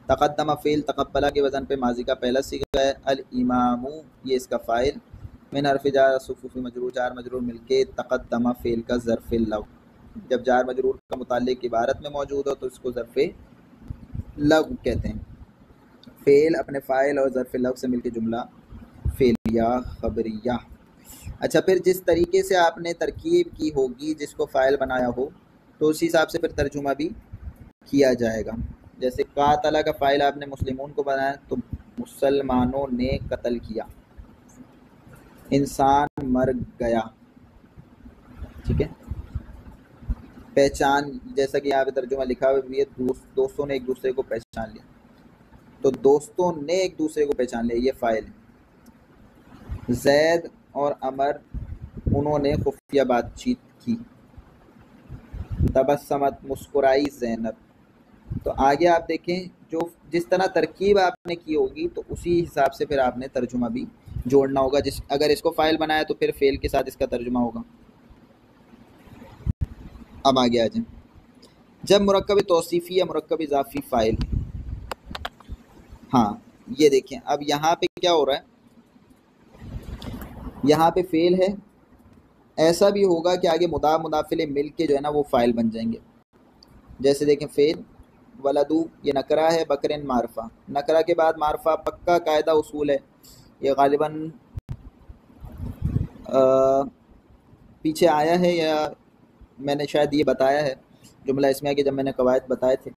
تقدم فعل تقبلہ کے وزن پہ ماضی کا پہلا صیغہ ہے۔ الامام یہ اس کا فاعل، من حرف جار صفوف مجرور جار مجرور مل کے تقدم فعل کا ظرف لغو، جب جار مجرور کا متعلق عبارت میں موجود ہو تو اس کو ظرف لغو کہتے ہیں۔ فعل اپنے فاعل اور ظرف لغو سے مل کے جملہ فعلیہ خبریہ۔ اچھا، پھر جس طریقے سے آپ نے ترکیب کی ہوگی جس کو فاعل بنایا ہو تو اسی حساب سے پھر ترجمہ بھی کیا جائے گا۔ جیسے قاتلہ کا فاعل آپ نے مسلمون کو بنایا تو مسلمانوں نے قتل کیا، انسان مر گیا، ٹھیک ہے۔ پہچان، جیسا کہ یہاں پہ ترجمہ لکھا ہوا بھی ہے، دوستوں نے ایک دوسرے کو پہچان لیا، تو دوستوں نے ایک دوسرے کو پہچان لیا، یہ فاعل ہے۔ زید اور عمر انہوں نے خفیہ بات چیت کی، تبسمت مسکرائی زینب۔ تو آگے آپ دیکھیں جو جس طرح ترکیب آپ نے کی ہوگی تو اسی حساب سے پھر آپ نے ترجمہ بھی جوڑنا ہوگا۔ اگر اس کو فاعل بنایا تو پھر فعل کے ساتھ اس کا ترجمہ ہوگا۔ اب آگے آ جائیں، جب مرکب توصیفی یا مرکب اضافی فاعل، ہاں یہ دیکھیں اب یہاں پہ کیا ہو رہا ہے، یہاں پہ فعل ہے، ایسا بھی ہوگا کہ آگے مضاف مضاف الیہ مل کے جو ہے نا وہ فاعل بن جائیں گے۔ جیسے دیکھیں فعل ولدو یہ نکرہ ہے، بکرن معرفہ، نکرہ کے بعد معرفہ پکا قاعدہ اصول ہے، یہ غالباً پیچھے آیا ہے یا میں نے شاید یہ بتایا ہے جملہ اسمیہ کے جب میں نے قواعد بتائے تھے،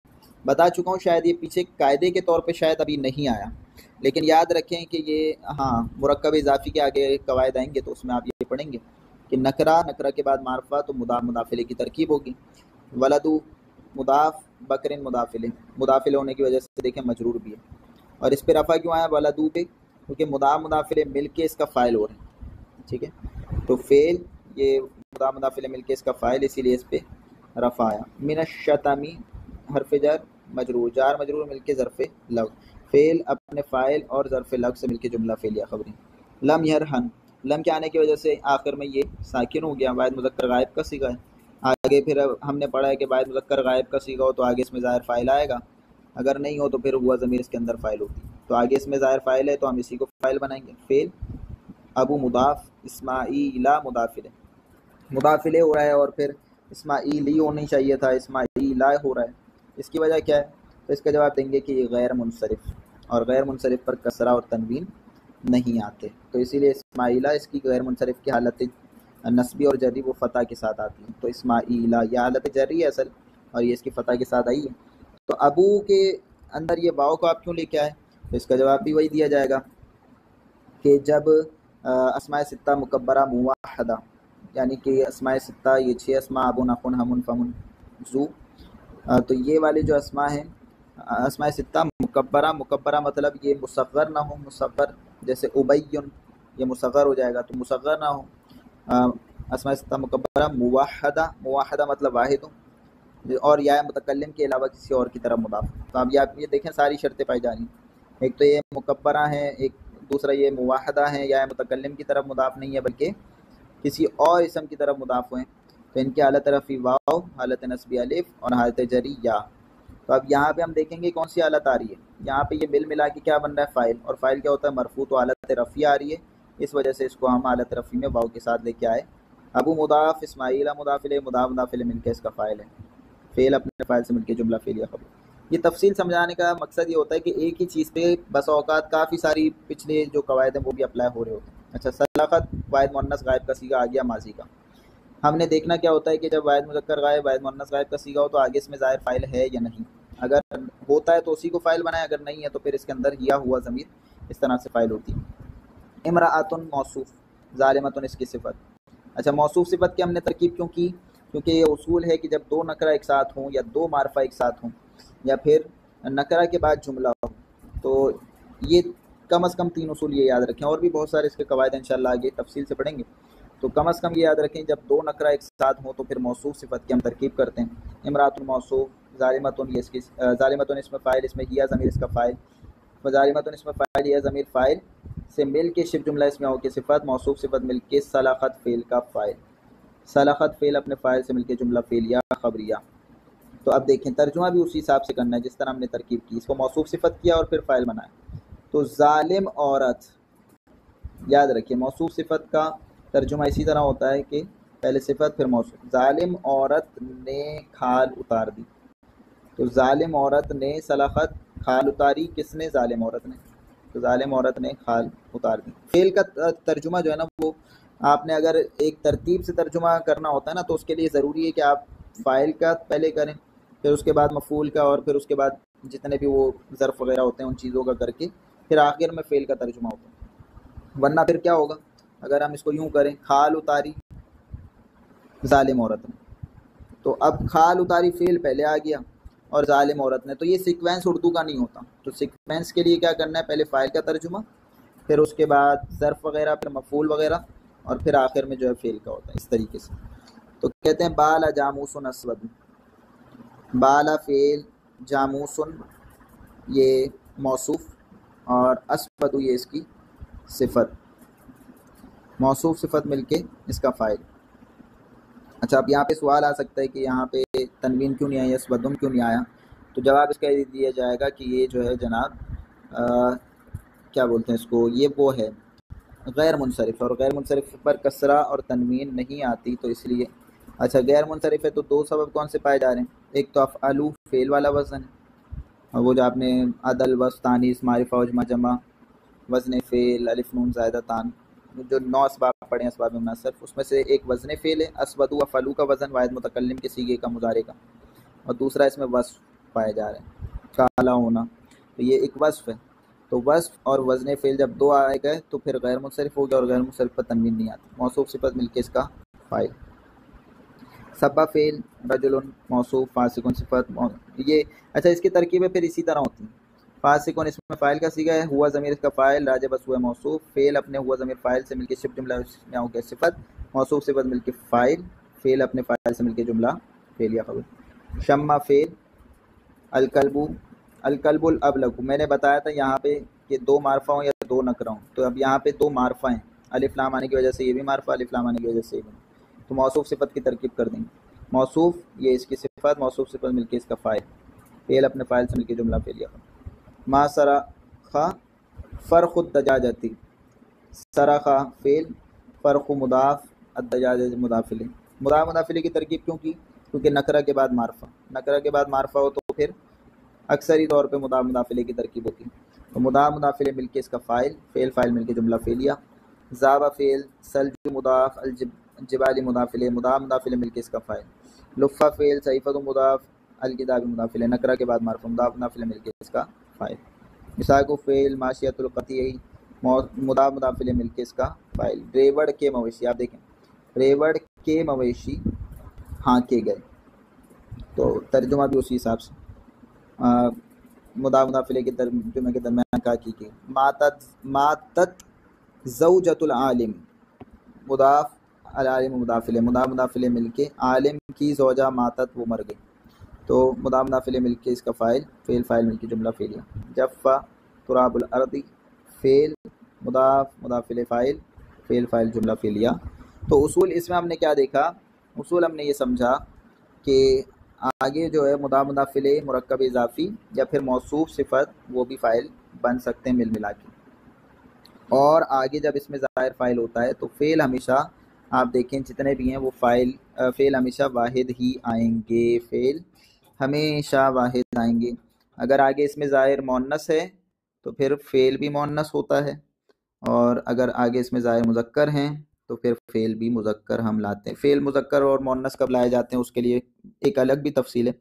بتا چکا ہوں، شاید یہ پیچھے قاعدے کے طور پہ شاید ابھی نہیں آیا، لیکن یاد رکھیں کہ یہ ہاں مرکب اضافی کے آگے قواعد آئیں گے تو اس میں آپ یہ پڑھیں گے کہ نکرہ کے بعد معرفہ تو مضاف مضاف الیہ کی ترکیب ہوگی، ولدو مضاف بکرن مضاف الیہ ہونے کی وجہ سے دیکھیں مجرور بھی ہے، اور اس پہ رفع کیوں آیا ولدو پہ، کیونکہ مضاف الیہ مل کے اس کا فاعل ہو رہا ہے، ٹھیک ہے۔ تو فعل یہ مضاف الیہ مل کے اس کا فاعل، اسی لیے اس پہ رفع آیا۔ من الشتمی حرف جر مجرور جار مجرور مل کے ظرف لغو، فعل اپنے فاعل اور ظرف لغو سے مل کے جملہ فعلیہ خبری۔ لم یرہن لم کے آنے کی وجہ سے آخر میں یہ ساکن ہو گیا، واحد مذکر غائب کا صیغہ ہے۔ آگے پھر ہم نے پڑھا ہے کہ واحد مذکر غائب کا صیغہ ہو تو آگے اس میں ظاہر فاعل آئے گا، اگر نہیں ہو تو پھر ہوا ضمیر اس کے اندر فاعل ہوتی، تو آگے اس میں ظاہر فاعل ہے تو ہم اسی کو فاعل بنائیں گے۔ فعل ابو مضاف اسماعیل مضاف الیہ، مضاف الیہ ہو رہا ہے اور پھر اسماعیلی ہونی چاہیے تھا، اسماعیلا ہو رہا ہے، اس کی وجہ کیا ہے؟ تو اس کا جواب دیں گے کہ یہ غیر منصرف، اور غیر منصرف پر کسرہ اور تنوین نہیں آتے، تو اسی لیے اسماعیلا اس کی غیر منصرف کی حالت نصبی اور جری وہ فتح کے ساتھ آتی ہے، تو اسماعیلا یہ حالت جری ہے اصل، اور یہ اس کی فتح کے ساتھ آئی ہے۔ تو ابو کے اندر یہ واو کو آپ کیوں لے کے آئے؟ تو اس کا جواب بھی وہی دیا جائے گا کہ جب اسماء ستہ مکبرہ موحدہ، یعنی کہ اسماء ستہ یہ 6 اسماء ابن اخن ہمن فمن ذو، تو یہ والے جو اسماء ہیں اسماء ستہ مکبرہ مطلب یہ مصغر نہ ہو، مصغر جیسے ابین یہ مصغر ہو جائے گا تو مصغر نہ ہو، اسماء ستہ مکبرہ موحدہ مطلب واحد ہو، اور یا متکلم کے علاوہ کسی اور کی طرف مضاف۔ تو اب یہ دیکھیں ساری شرطیں پائی جا رہی ہیں، ایک تو یہ مکبرہ ہیں، ایک دوسرا یہ موحدہ ہیں، یا متکلم کی طرف مضاف نہیں ہے بلکہ کسی اور اسم کی طرف مضاف ہوئے، تو ان کی حالت رفعی واو، حالت نصبی الف اور حالت جری یا۔ تو اب یہاں پہ ہم دیکھیں گے کون سی حالت آ رہی ہے، یہاں پہ یہ مل ملا کے کیا بن رہا ہے فاعل، اور فاعل کیا ہوتا ہے مرفوع، تو حالت رفعی آ رہی ہے، اس وجہ سے اس کو ہم حالت رفعی میں واو کے ساتھ لے کے آئے۔ ابو مضاف اسماعیل مضاف الیہ مضاف الیہ مل کے اس کا فاعل ہے، فعل اپنے فاعل سے مل کے جملہ فعلیہ خبر۔ یہ تفصیل سمجھانے کا مقصد یہ ہوتا ہے کہ ایک ہی چیز پہ بس اوقات کافی ساری پچھلے جو قواعد ہیں وہ بھی اپلائی ہو رہے ہوتے ہیں۔ اچھا، سلاخت واحد مؤنث غائب کا صیغہ آ گیا ماضی کا، ہم نے دیکھنا کیا ہوتا ہے کہ جب واحد مذکر غائب واحد مؤنث غائب کا صیغہ ہو تو آگے اس میں ظاہر فاعل ہے یا نہیں، اگر ہوتا ہے تو اسی کو فاعل بنائے، اگر نہیں ہے تو پھر اس کے اندر یا ہوا ضمیر اس طرح سے فاعل ہوتی ہے۔ امرأۃ موصوف، ظالمۃ اس کی صفت۔ اچھا، موصوف صفت کی ہم نے ترکیب کیوں کی؟ کیونکہ یہ اصول ہے کہ جب 2 نکرہ ایک ساتھ ہوں یا 2 معرفہ ایک ساتھ ہوں یا پھر نکرہ کے بعد جملہ ہو، تو یہ کم از کم 3 اصول یہ یاد رکھیں، اور بھی بہت سارے اس کے قواعد انشاءاللہ آگے تفصیل سے پڑھیں گے، تو کم از کم یہ یاد رکھیں جب 2 نکرہ ایک ساتھ ہوں تو پھر موصوف صفت کی ہم ترکیب کرتے ہیں۔ امرأۃ موصوف، ظالمۃ یہ اس کی ظالمۃ اسم فاعل، اس میں ہیا ضمیر اس کا فاعل، ظالمۃ اسم فاعل ہیا ضمیر فاعل سے مل کے شبہ جملہ اس میں ہو کے صفت، موصوف صفت مل کے سلاخت فعل کا فاعل، سلاخت فعل اپنے فاعل سے مل کے جملہ فعلیہ خبریہ۔ تو اب دیکھیں ترجمہ بھی اسی حساب سے کرنا ہے جس طرح ہم نے ترکیب کی، اس کو موصوف صفت کیا اور پھر فاعل بنایا۔ تو ظالم عورت، یاد رکھیے موصوف صفت کا ترجمہ اسی طرح ہوتا ہے کہ پہلے صفت پھر موصوف۔ ظالم عورت نے کھال اتار دی، تو ظالم عورت نے سلاخت کھال اتاری، کس نے؟ ظالم عورت نے، تو ظالم عورت نے کھال اتار دی۔ فعل کا ترجمہ جو ہے نا وہ آپ نے اگر ایک ترتیب سے ترجمہ کرنا ہوتا ہے نا تو اس کے لیے ضروری ہے کہ آپ فاعل کا پہلے کریں، پھر اس کے بعد مفعول کا، اور پھر اس کے بعد جتنے بھی وہ ظرف وغیرہ ہوتے ہیں ان چیزوں کا کر کے پھر آخر میں فعل کا ترجمہ ہوتا ہے، ورنہ پھر کیا ہوگا اگر ہم اس کو یوں کریں کھال اتاری ظالم عورت نے، تو اب کھال اتاری فعل پہلے آ گیا اور ظالم عورت نے، تو یہ سیکوینس اردو کا نہیں ہوتا۔ تو سیکوینس کے لیے کیا کرنا ہے، پہلے فاعل کا ترجمہ، پھر اس کے بعد ظرف وغیرہ، پھر مفعول وغیرہ، اور پھر آخر میں جو ہے فعل کا ہوتا ہے، اس طریقے سے۔ تو کہتے ہیں بالا جاموسن اسود، بالا فعل، جاموسن یہ موصوف، اور اسود یہ اس کی صفت، موصوف صفت مل کے اس کا فاعل۔ اچھا اب یہاں پہ سوال آ سکتا ہے کہ یہاں پہ تنوین کیوں نہیں آیا، اسودن کیوں نہیں آیا؟ تو جواب اس کا یہ دیا جائے گا کہ یہ جو ہے جناب کیا بولتے ہیں اس کو، یہ وہ ہے غیر منصرف، اور غیر منصرف پر کسرہ اور تنوین نہیں آتی، تو اس لیے اچھا غیر منصرف ہے تو دو سبب کون سے پائے جا رہے ہیں، ایک تو افعلو فعل والا وزن ہے، اور وہ جو آپ نے عدل وصف تانیث معرفہ و جمع وزن فعل الف نون زائدہ تان جو 9 اسباب پڑھے ہیں اسباب منصرف، اس میں سے ایک وزن فعل ہے، اسود و فلو کا وزن واحد متکلم کے صیغے کا مضارع کا، اور دوسرا اس میں وصف پائے جا رہے ہیں کالا ہونا، تو یہ ایک وصف ہے۔ تو وصف اور وزن فعل جب دو آئے گئے تو پھر غیر منصرف ہو گیا، اور غیر منصرف پر تنوین نہیں آتی، موصوف صفت مل کے اس کا فاعل۔ سبا فعل، رجل موصوف، فاسقن صفت یہ اچھا اس کی ترکیبیں پھر اسی طرح ہوتی ہیں۔ فاسقن اس میں فاعل کا صیغہ ہے، ہوا ضمیر اس کا فاعل، راجع بس ہوا موصوف، فعل اپنے ہوا ضمیر فاعل سے مل کے شبہ جملہ میں ہو گیا صفت، موصوف صفت مل کے فاعل، فعل اپنے فاعل سے مل کے جملہ فعل یا خبر۔ شمع فعل، الکلب، الکلب الابلغ، میں نے بتایا تھا یہاں پہ کہ 2 معرفہ ہوں یا 2 نکرہ ہوں، تو اب یہاں پہ 2 معرفہ ہیں، الف لام آنے کی وجہ سے یہ بھی معرفہ، الف لام آنے کی وجہ سے یہ بھی، تو موصوف صفت کی ترکیب کر دیں گے، موصوف یہ اس کی صفت، موصوف صفت مل کے اس کا فاعل، فعل اپنے فاعل سے مل کے جملہ فعل یا خبر۔ ما سرخ فرخ الدجاجتی، سرخ فعل، فرخ مضاف، الدجاجہ مضاف الیہ، مضاف الیہ کی ترکیب کیوں کی؟ کیونکہ نکرہ کے بعد معرفہ، نکرہ کے بعد معرفہ ہو تو پھر اکثری طور پہ مضاف الیہ کی ترکیب ہوتی ہے، تو مضاف الیہ مل کے اس کا فاعل، فعل فاعل مل کے جملہ فعلیہ۔ ذاب فعل، سلج مضاف، الجبال مضاف الیہ، مضاف الیہ مل کے اس کا فاعل۔ لفہ فعل، صحیفۃ مضاف، الکتاب مضاف الیہ، نکرہ کے بعد معرفہ، مضاف الیہ مل کے اس کا فاعل۔ مساق فعل، ماشیۃ القطیع، مضاف الیہ مل کے اس کا فاعل۔ ریوڑ کے مویشی، آپ دیکھیں ریوڑ کے مویشی ہانکے گئے، تو ترجمہ بھی اسی حساب سے مضاف الیہ کے ترجمے کے درمیان کا کی گئی۔ ماتت زوجۃ العالم، مضاف العالم مضاف الیہ مل کے عالم کی زوجہ ماتت وہ مر گئی، تو مضاف الیہ مل کے اس کا فاعل، فعل فاعل مل کے جملہ فعلیہ۔ جفا تراب الارض، فعل مضاف الیہ فاعل، فعل فاعل جملہ فعلیہ۔ تو اصول اس میں ہم نے کیا دیکھا، اصول ہم نے یہ سمجھا کہ آگے جو ہے مضاف الیہ مرکب اضافی یا پھر موصوف صفت وہ بھی فاعل بن سکتے ہیں مل ملا کے، اور آگے جب اس میں ظاہر فاعل ہوتا ہے تو فعل ہمیشہ آپ دیکھیں جتنے بھی ہیں وہ فعل ہمیشہ واحد ہی آئیں گے، فعل ہمیشہ واحد آئیں گے۔ اگر آگے اس میں ظاہر مؤنث ہے تو پھر فعل بھی مؤنث ہوتا ہے، اور اگر آگے اس میں ظاہر مذکر ہیں تو پھر فعل بھی مذکر ہم لاتے ہیں۔ فعل مذکر اور مؤنث کب لائے جاتے ہیں اس کے لیے ایک الگ بھی تفصیل ہے،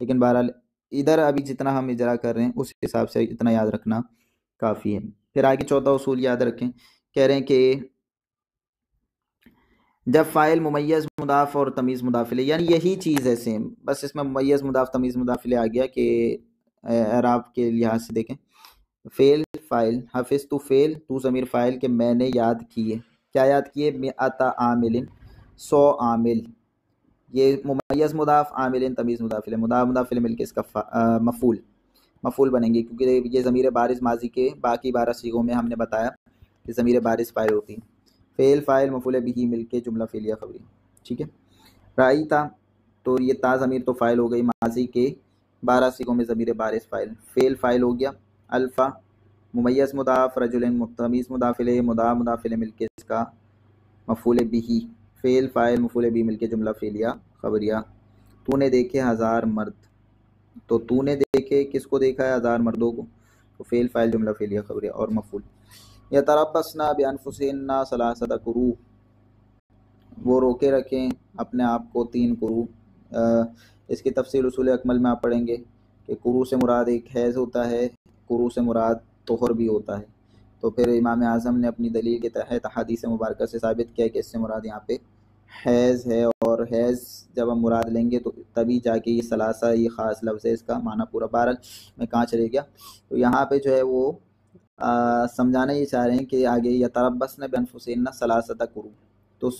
لیکن بہرحال ادھر ابھی جتنا ہم اجرا کر رہے ہیں اس حساب سے اتنا یاد رکھنا کافی ہے۔ پھر آگے چوتھا اصول یاد رکھیں، کہہ رہے ہیں کہ جب فاعل ممیز مضاف اور تمیز مضاف الیہ، یعنی یہی چیز ہے سیم، بس اس میں ممیز مضاف تمیز مضاف الیہ آ گیا کہ اعراب کے لحاظ سے دیکھیں، فعل فاعل، حفظ تو فعل، تو ضمیر فاعل کہ میں نے یاد کیے، کیا یاد کیے؟ مئۃ عامل، 100 عامل، یہ ممیز مضاف، عامل تمیز مضاف الیہ، مضاف الیہ مل کے اس کا مفعول بنیں گے، کیونکہ یہ ضمیر بارز ماضی کے باقی 12 صیغوں میں ہم نے بتایا کہ ضمیر بارز فاعل ہوتی ہے، فعل فاعل مفعول بہ مل کے جملہ فعلیہ خبری، ٹھیک ہے۔ رائیتا تو یہ تا ضمیر تو فائل ہو گئی، ماضی کے 12 سیغوں میں ضمیر بارز فائل، فعل فائل ہو گیا، الفا ممیز مضاف، رجل تمیز مضاف الیہ، مضاف الیہ مل کے اس کا مفعول بہ، فعل فاعل مفعول بہ مل کے جملہ فعلیہ خبریہ۔ تو نے دیکھے 1000 مرد، تو تو نے دیکھے کس کو دیکھا ہے؟ 1000 مردوں کو، تو فعل فاعل جملہ فعلیہ خبریہ اور مفعول۔ یتربصن بانفسہن ثلاثۃ قروء، وہ روکے رکھیں اپنے آپ کو 3 قروء۔ اس کی تفصیل اصول اکمل میں آپ پڑھیں گے کہ قروء سے مراد ایک حیض ہوتا ہے، قروء سے مراد طہر بھی ہوتا ہے۔ تو پھر امام اعظم نے اپنی دلیل کے تحت حدیث مبارکہ سے ثابت کیا کہ اس سے مراد یہاں پہ حیض ہے، اور حیض جب ہم مراد لیں گے تو تبھی جا کے یہ ثلاثہ یہ خاص لفظ ہے، اس کا معنی پورا بہرحال میں کہاں چلے گیا۔ تو یہاں پہ جو ہے وہ سمجھانا یہ چاہ رہے ہیں کہ آگے یتربصن بانفسہن ثلاثۃ قروء، تو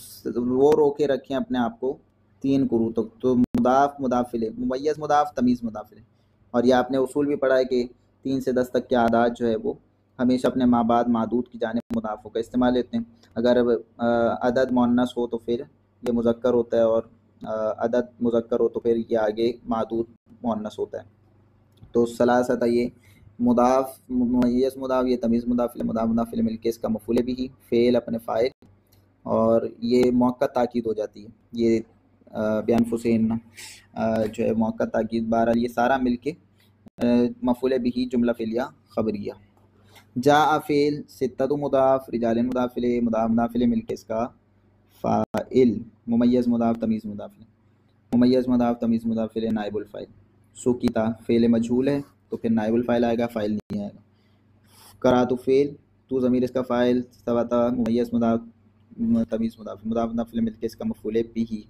وہ روکے رکھیں اپنے آپ کو 3 قروء تک۔ تو مضاف مضاف الیہ، ممیز مضاف تمیز مضاف الیہ، اور یہ آپ نے اصول بھی پڑھا ہے کہ 3 سے 10 تک کے اعداد جو ہے وہ ہمیشہ اپنے ماں بعد معدود کی جانب مضافوں کا استعمال لیتے ہیں۔ اگر عدد مؤنث ہو تو پھر یہ مذکر ہوتا ہے، اور عدد مذکر ہو تو پھر یہ آگے معدود مؤنث ہوتا ہے۔ تو ثلاثۃ یہ مضاف ممیز مضاف، یہ تمیز مضاف الیہ، مضاف الیہ مل کے اس کا مفعول بھی، فعل اپنے فاعل، اور یہ موقع تاکید ہو جاتی ہے، یہ بانفسہن جو ہے موقع تاکید، بہرحال یہ سارا مل کے مفعول بھی جملہ فعلیہ خبریہ۔ جاء فعل، ستۃ مضاف، رجال مضاف الیہ، مضاف الیہ مل کے اس کا فاعل، ممیز مضاف تمیز مضاف الیہ، ممیز مضاف تمیز مضاف الیہ نائب الفاعل۔ سکیتا فعل مجہول ہے تو پھر نائب الفاعل آئے گا، فاعل نہیں آئے گا۔ قرأت فعل، تو ضمیر اس کا فاعل، ثبتا ممیز مضاف تمیز مضاف الیہ مل کے اس کا مفعول بھی۔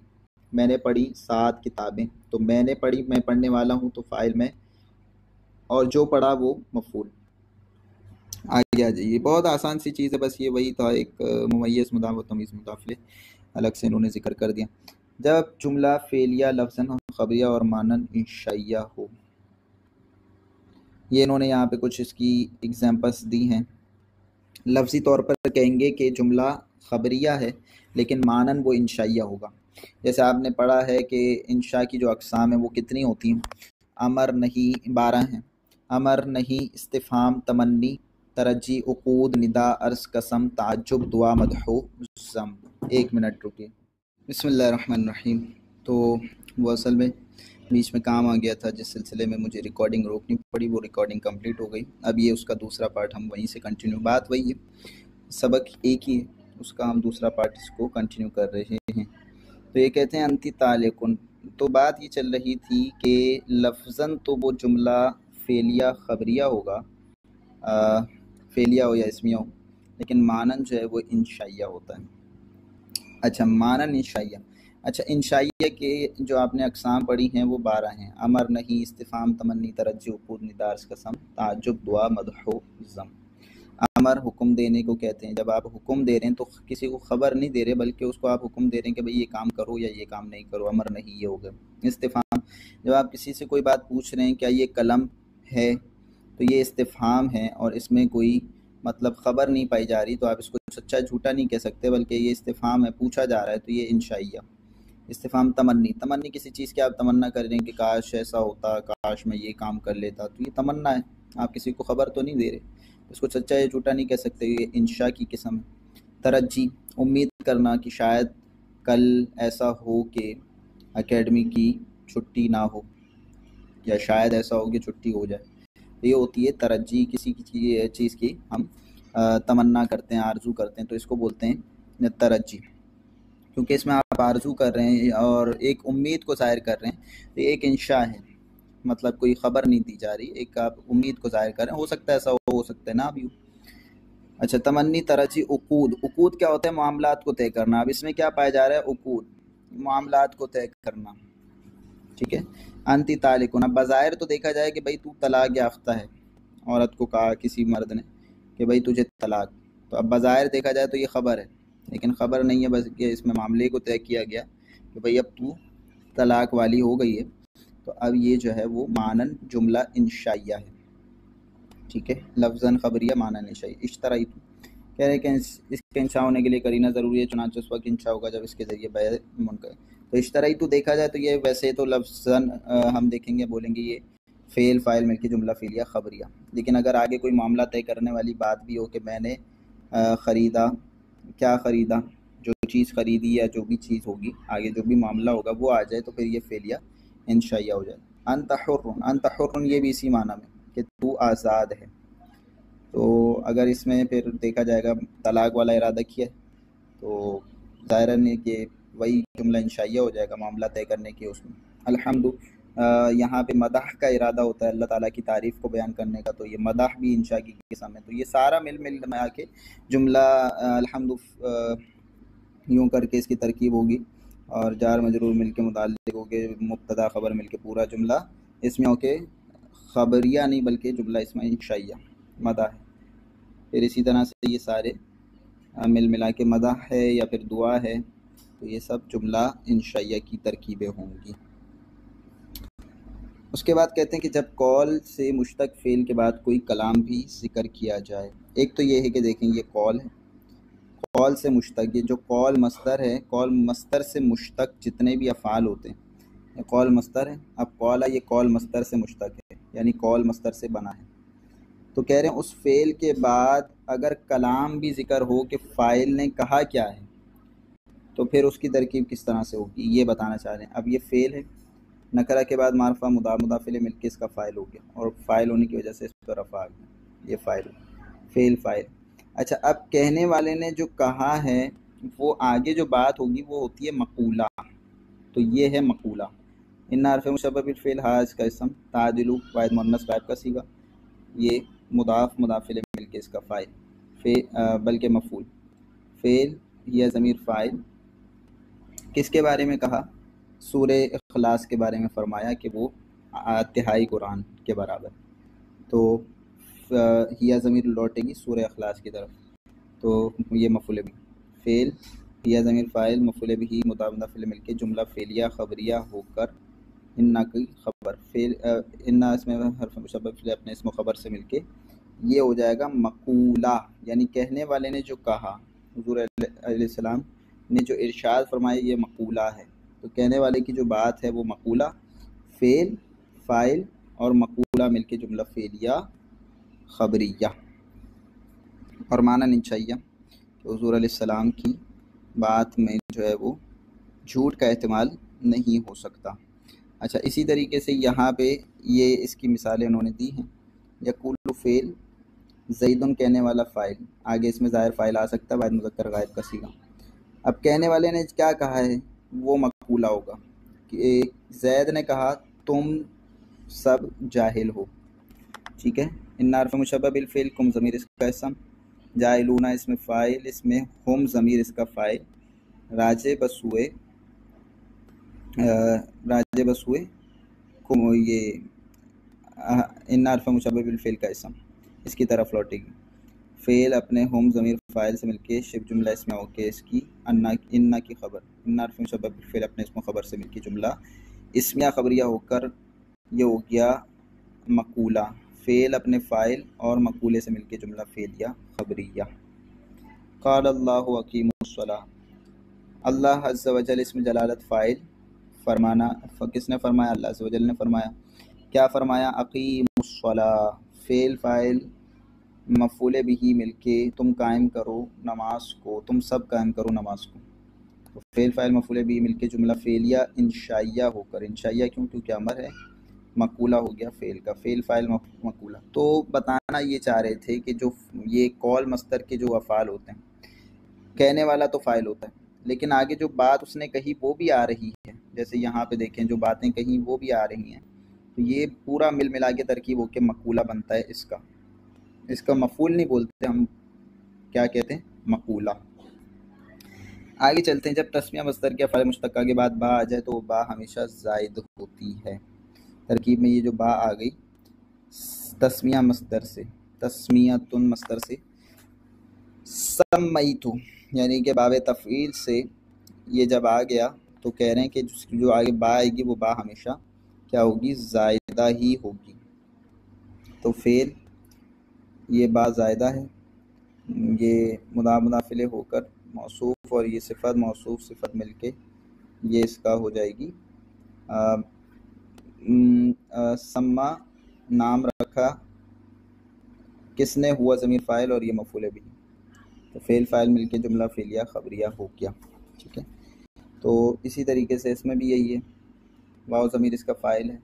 میں نے پڑھی 7 کتابیں، تو میں نے پڑھی، میں پڑھنے والا ہوں تو فاعل میں، اور جو پڑھا وہ مفعول۔ آگے آ جائیے، بہت آسان سی چیز ہے، بس یہ وہی تھا ایک ممیز مضاف و تمیز مضاف الیہ الگ سے انہوں نے ذکر کر دیا۔ جب جملہ فعلیہ لفظاً خبریہ اور معناً انشائیہ ہو، یہ انہوں نے یہاں پہ کچھ اس کی ایگزامپلس دی ہیں۔ لفظی طور پر کہیں گے کہ جملہ خبریہ ہے لیکن معناً وہ انشائیہ ہوگا۔ جیسے آپ نے پڑھا ہے کہ انشاء کی جو اقسام ہیں وہ کتنی ہوتی ہیں؟ امر نہیں 12 ہیں، امر نہیں، استفہام، تمنی، ترجی، عقود، ندا، عرض، قسم، تعجب، دعا، مدح، ذم۔ 1 منٹ رکیے۔ بسم اللہ الرحمن الرحیم۔ تو وہ اصل میں بیچ میں کام آ گیا تھا جس سلسلے میں مجھے ریکارڈنگ روکنی پڑی، وہ ریکارڈنگ کمپلیٹ ہو گئی۔ اب یہ اس کا دوسرا پارٹ ہم وہیں سے کنٹینیو، بات وہی ہے، سبق ایک ہی ہے، اس کا ہم دوسرا پارٹ اس کو کنٹینیو کر رہے ہیں۔ تو یہ کہتے ہیں انتی طالقن، تو بات یہ چل رہی تھی کہ لفظاً تو وہ جملہ فعلیہ خبریہ ہوگا، فعلیہ ہو یا اسمیہ ہو، لیکن معناً جو ہے وہ انشائیہ ہوتا ہے۔ اچھا، معناً انشائیہ، اچھا انشائیہ کے جو آپ نے اقسام پڑھی ہیں وہ 12 ہیں، امر نہیں، استفہام، تمنی، ترجی، عقود، ندا، عرض، قسم، تعجب، دعا، مدح، ذم۔ امر حکم دینے کو کہتے ہیں، جب آپ حکم دے رہے ہیں تو کسی کو خبر نہیں دے رہے بلکہ اس کو آپ حکم دے رہے ہیں کہ بھئی یہ کام کرو یا یہ کام نہیں کرو، امر نہیں یہ ہو گیا۔ استفہام، جب آپ کسی سے کوئی بات پوچھ رہے ہیں کیا یہ قلم ہے، تو یہ استفہام ہے اور اس میں کوئی مطلب خبر نہیں پائی جا رہی، تو آپ اس کو سچا جھوٹا نہیں کہہ سکتے بلکہ یہ استفہام ہے، پوچھا جا رہا ہے، تو یہ انشائیہ۔ استفہام تمنی، تمنی کسی چیز کی آپ تمنا کر رہے ہیں کہ کاش ایسا ہوتا، کاش میں یہ کام کر لیتا، تو یہ تمنا ہے، آپ کسی کو خبر تو نہیں دے رہے، اس کو سچا یا جھوٹا نہیں کہہ سکتے، یہ انشاء کی قسم ہے۔ ترجی، امید کرنا کہ شاید کل ایسا ہو کہ اکیڈمی کی چھٹی نہ ہو، یا شاید ایسا ہو کہ چھٹی ہو جائے، یہ ہوتی ہے ترجی، کسی چیز کی ہم تمنا کرتے ہیں، آرزو کرتے ہیں، تو اس کو بولتے ہیں ترجی، کیونکہ اس میں آپ آرزو کر رہے ہیں اور ایک امید کو ظاہر کر رہے ہیں، تو یہ ایک انشاء ہے، مطلب کوئی خبر نہیں دی جا رہی، ایک آپ امید کو ظاہر کر رہے ہیں، ہو سکتا ہے ایسا ہو سکتا ہے نہ بھی ہو۔ اچھا، تمنی، ترجی، عقود، عقود کیا ہوتا ہے؟ معاملات کو طے کرنا۔ اب اس میں کیا پایا جا رہا ہے؟ عقود، معاملات کو طے کرنا، ٹھیک ہے۔ انتی طالقن، اب بظاہر تو دیکھا جائے کہ بھئی تو طلاق یافتہ ہے، عورت کو کہا کسی مرد نے کہ بھئی تجھے طلاق، تو اب بظاہر دیکھا جائے تو یہ خبر ہے، لیکن خبر نہیں ہے، بس کہ اس میں معاملے کو طے کیا گیا کہ بھئی اب تو طلاق والی ہو گئی ہے، تو اب یہ جو ہے وہ معنن جملہ انشائیہ ہے، ٹھیک ہے، لفظاً خبریہ معنن انشائیہ۔ اشترائی، تو کہہ رہے کہ اس کے انشاء ہونے کے لیے قرینہ ضروری ہے، چنانچہ اس وقت انشاء ہوگا جب اس کے ذریعے بیع منقطع، تو اشتریت تو دیکھا جائے تو یہ ویسے تو لفظاً ہم دیکھیں گے بولیں گے یہ فعل فاعل مل کے جملہ فعلیہ خبریہ، لیکن اگر آگے کوئی معاملہ طے کرنے والی بات بھی ہو کہ میں نے خریدا، کیا خریدا، جو چیز خریدی یا جو بھی چیز ہوگی آگے جو بھی معاملہ ہوگا وہ آ جائے تو پھر یہ فعلیہ انشائیہ ہو جائے۔ انت حر، انت حر یہ بھی اسی معنی میں کہ تو آزاد ہے۔ تو اگر اس میں پھر دیکھا جائے گا طلاق والا ارادہ کیا تو ظاہر ہے کہ وہی جملہ انشائیہ ہو جائے گا معاملہ طے کرنے کے اس میں۔ الحمد یہاں پہ مدح کا ارادہ ہوتا ہے اللہ تعالیٰ کی تعریف کو بیان کرنے کا، تو یہ مدح بھی انشاء کی قسم ہے۔ تو یہ سارا مل میں آ کے جملہ الحمد یوں کر کے اس کی ترکیب ہوگی، اور جار مجرور مل کے متعلق ہو کے مبتدا خبر مل کے پورا جملہ اس میں ہو کے خبریہ نہیں بلکہ جملہ اس میں انشائیہ مدح ہے۔ پھر اسی طرح سے یہ سارے مل ملا کے مدح ہے یا پھر دعا ہے، تو یہ سب جملہ انشائیہ کی ترکیبیں ہوں گی۔ اس کے بعد کہتے ہیں کہ جب قول سے مشتق فعل کے بعد کوئی کلام بھی ذکر کیا جائے، ایک تو یہ ہے کہ دیکھیں یہ قول ہے، قول سے مشتق، یہ جو قول مصدر ہے، قول مصدر سے مشتق جتنے بھی افعال ہوتے ہیں یہ قول مصدر ہے۔ اب قول یہ قول مصدر سے مشتق ہے، یعنی قول مصدر سے بنا ہے۔ تو کہہ رہے ہیں اس فعل کے بعد اگر کلام بھی ذکر ہو کہ فاعل نے کہا کیا ہے تو پھر اس کی ترکیب کس طرح سے ہوگی یہ بتانا چاہ رہے ہیں۔ اب یہ فعل ہے، نکرہ کے بعد معرفہ مضاف الیہ مل کے اس کا فاعل ہو گیا، اور فاعل ہونے کی وجہ سے اس پر رفع آ گیا، یہ فاعل فعل فاعل۔ اچھا اب کہنے والے نے جو کہا ہے وہ آگے جو بات ہوگی وہ ہوتی ہے مقولہ، تو یہ ہے مقولہ۔ ان حرف مشبہ بالفعل حاج کا اسم، تعدل واحد مؤنث غائب کا صیغہ، یہ مضاف مضاف الیہ مل کے اس کا فاعل بلکہ مفعول۔ فعل یا ضمیر فاعل کس کے بارے میں کہا؟ سورہ اخلاص کے بارے میں فرمایا کہ وہ تہائی قرآن کے برابر، تو ہیا ضمیر لوٹے گی سورہ اخلاص کی طرف، تو یہ مفعول بھی۔ فعل ہیا ضمیر فاعل مفعول بھی مضاف مضاف الیہ مل کے جملہ فعلیہ خبریہ ہو کر انا کی خبر، فعل انا اس میں حرف مشبہ بالفعل اپنے اسم و خبر سے مل کے یہ ہو جائے گا مقولہ، یعنی کہنے والے نے جو کہا، حضور علیہ السلام نے جو ارشاد فرمایا یہ مقولہ ہے، تو کہنے والے کی جو بات ہے وہ مقولہ، فعل فاعل اور مقولہ مل کے جملہ فعلیہ خبریہ۔ اور معنی انشائیہ کہ حضور علیہ السلام کی بات میں جو ہے وہ جھوٹ کا احتمال نہیں ہو سکتا۔ اچھا اسی طریقے سے یہاں پہ یہ اس کی مثالیں انہوں نے دی ہیں۔ یقول فعل، زیدن کہنے والا فاعل، آگے اس میں ظاہر فاعل آ سکتا ہے واحد مذکر غائب کا صیغہ۔ اب کہنے والے نے کیا کہا ہے وہ مقولہ ہوگا کہ زید نے کہا تم سب جاہل ہو، ٹھیک ہے۔ ان حرف مشبہ بالفعل کم ضمیر اس کا اسم، جاہلون اس میں فاعل، اس میں ہم ضمیر اس کا فاعل، راجے بسوئے کم، یہ ان حرف مشبہ بالفعل کا اسم اس کی طرف لوٹے گی۔ فعل اپنے ہم ضمیر فاعل سے مل کے شبہ جملہ اس میں ہو کے اس کی انا کی خبر، ان حرف مشبہ بالفعل اپنے اسم و خبر سے مل کے جملہ اسمیہ خبریہ ہو کر یہ ہو گیا مقولہ، فعل اپنے فاعل اور مقولے سے مل کے جملہ فعلیہ خبریہ۔ قال اللہ اقیم الصلاۃ، اللہ عز و جل اس میں جلالت فاعل، فرمانا کس نے فرمایا؟ اللہ عز و جل نے فرمایا۔ کیا فرمایا؟ اقیم الصلاۃ، فعل فاعل مفعول بھی مل کے تم قائم کرو نماز کو، تم سب قائم کرو نماز کو، تو فعل فاعل مفعول بھی مل کے جملہ فعلیہ انشائیہ ہو کر، انشائیہ کیوں؟ کیونکہ امر ہے، مقولہ ہو گیا فعل کا، فعل فاعل مقولہ۔ تو بتانا یہ چاہ رہے تھے کہ جو یہ قول مصدر کے جو افعال ہوتے ہیں، کہنے والا تو فاعل ہوتا ہے لیکن آگے جو بات اس نے کہی وہ بھی آ رہی ہے، جیسے یہاں پہ دیکھیں جو باتیں کہیں وہ بھی آ رہی ہیں، تو یہ پورا مل ملا کے ترکیب ہو کے مقولہ بنتا ہے۔ اس کا مفعول نہیں بولتے ہم، کیا کہتے ہیں؟ مقولہ۔ آگے چلتے ہیں، جب تسمیہ مصدر کے افعال مشتقہ کے بعد با آ جائے تو وہ با ہمیشہ زائد ہوتی ہے۔ ترکیب میں یہ جو با آ گئی تسمیہ مصدر سے، تسمیۃن مصدر سے، سمیتو یعنی کہ باب تفعیل سے یہ جب آ گیا تو کہہ رہے ہیں کہ جو آگے با آئے گی وہ با ہمیشہ کیا ہوگی؟ زائدہ ہی ہوگی۔ تو فعل یہ با زائدہ ہے، یہ مضاف مضاف الیہ ہو کر موصوف، اور یہ صفت موصوف صفت مل کے یہ اس کا ہو جائے گی سما نام رکھا کس نے، ہوا ضمیر فاعل اور یہ مفعول بھی، تو فعل فاعل مل کے جملہ فعلیہ خبریہ ہو گیا. ٹھیک ہے، تو اسی طریقے سے اس میں بھی یہی ہے، واو ضمیر اس کا فاعل ہے،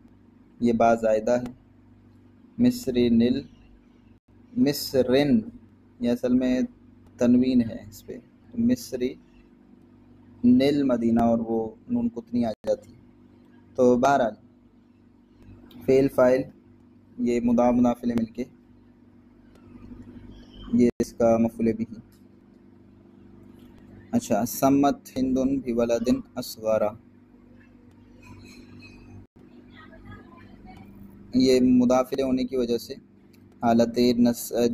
یہ با زائدہ ہے، مصرن یہ اصل میں تنوین ہے اس پہ، مصری نل مدینہ اور وہ نون قطنی آ جاتی ہے. تو بہرحال فعل فاعل یہ مضاف مضاف الیہ مل کے یہ اس کا مفعول بھی. اچھا، سمت ہندن بولد اصغرا، یہ مضاف الیہ ہونے کی وجہ سے حالت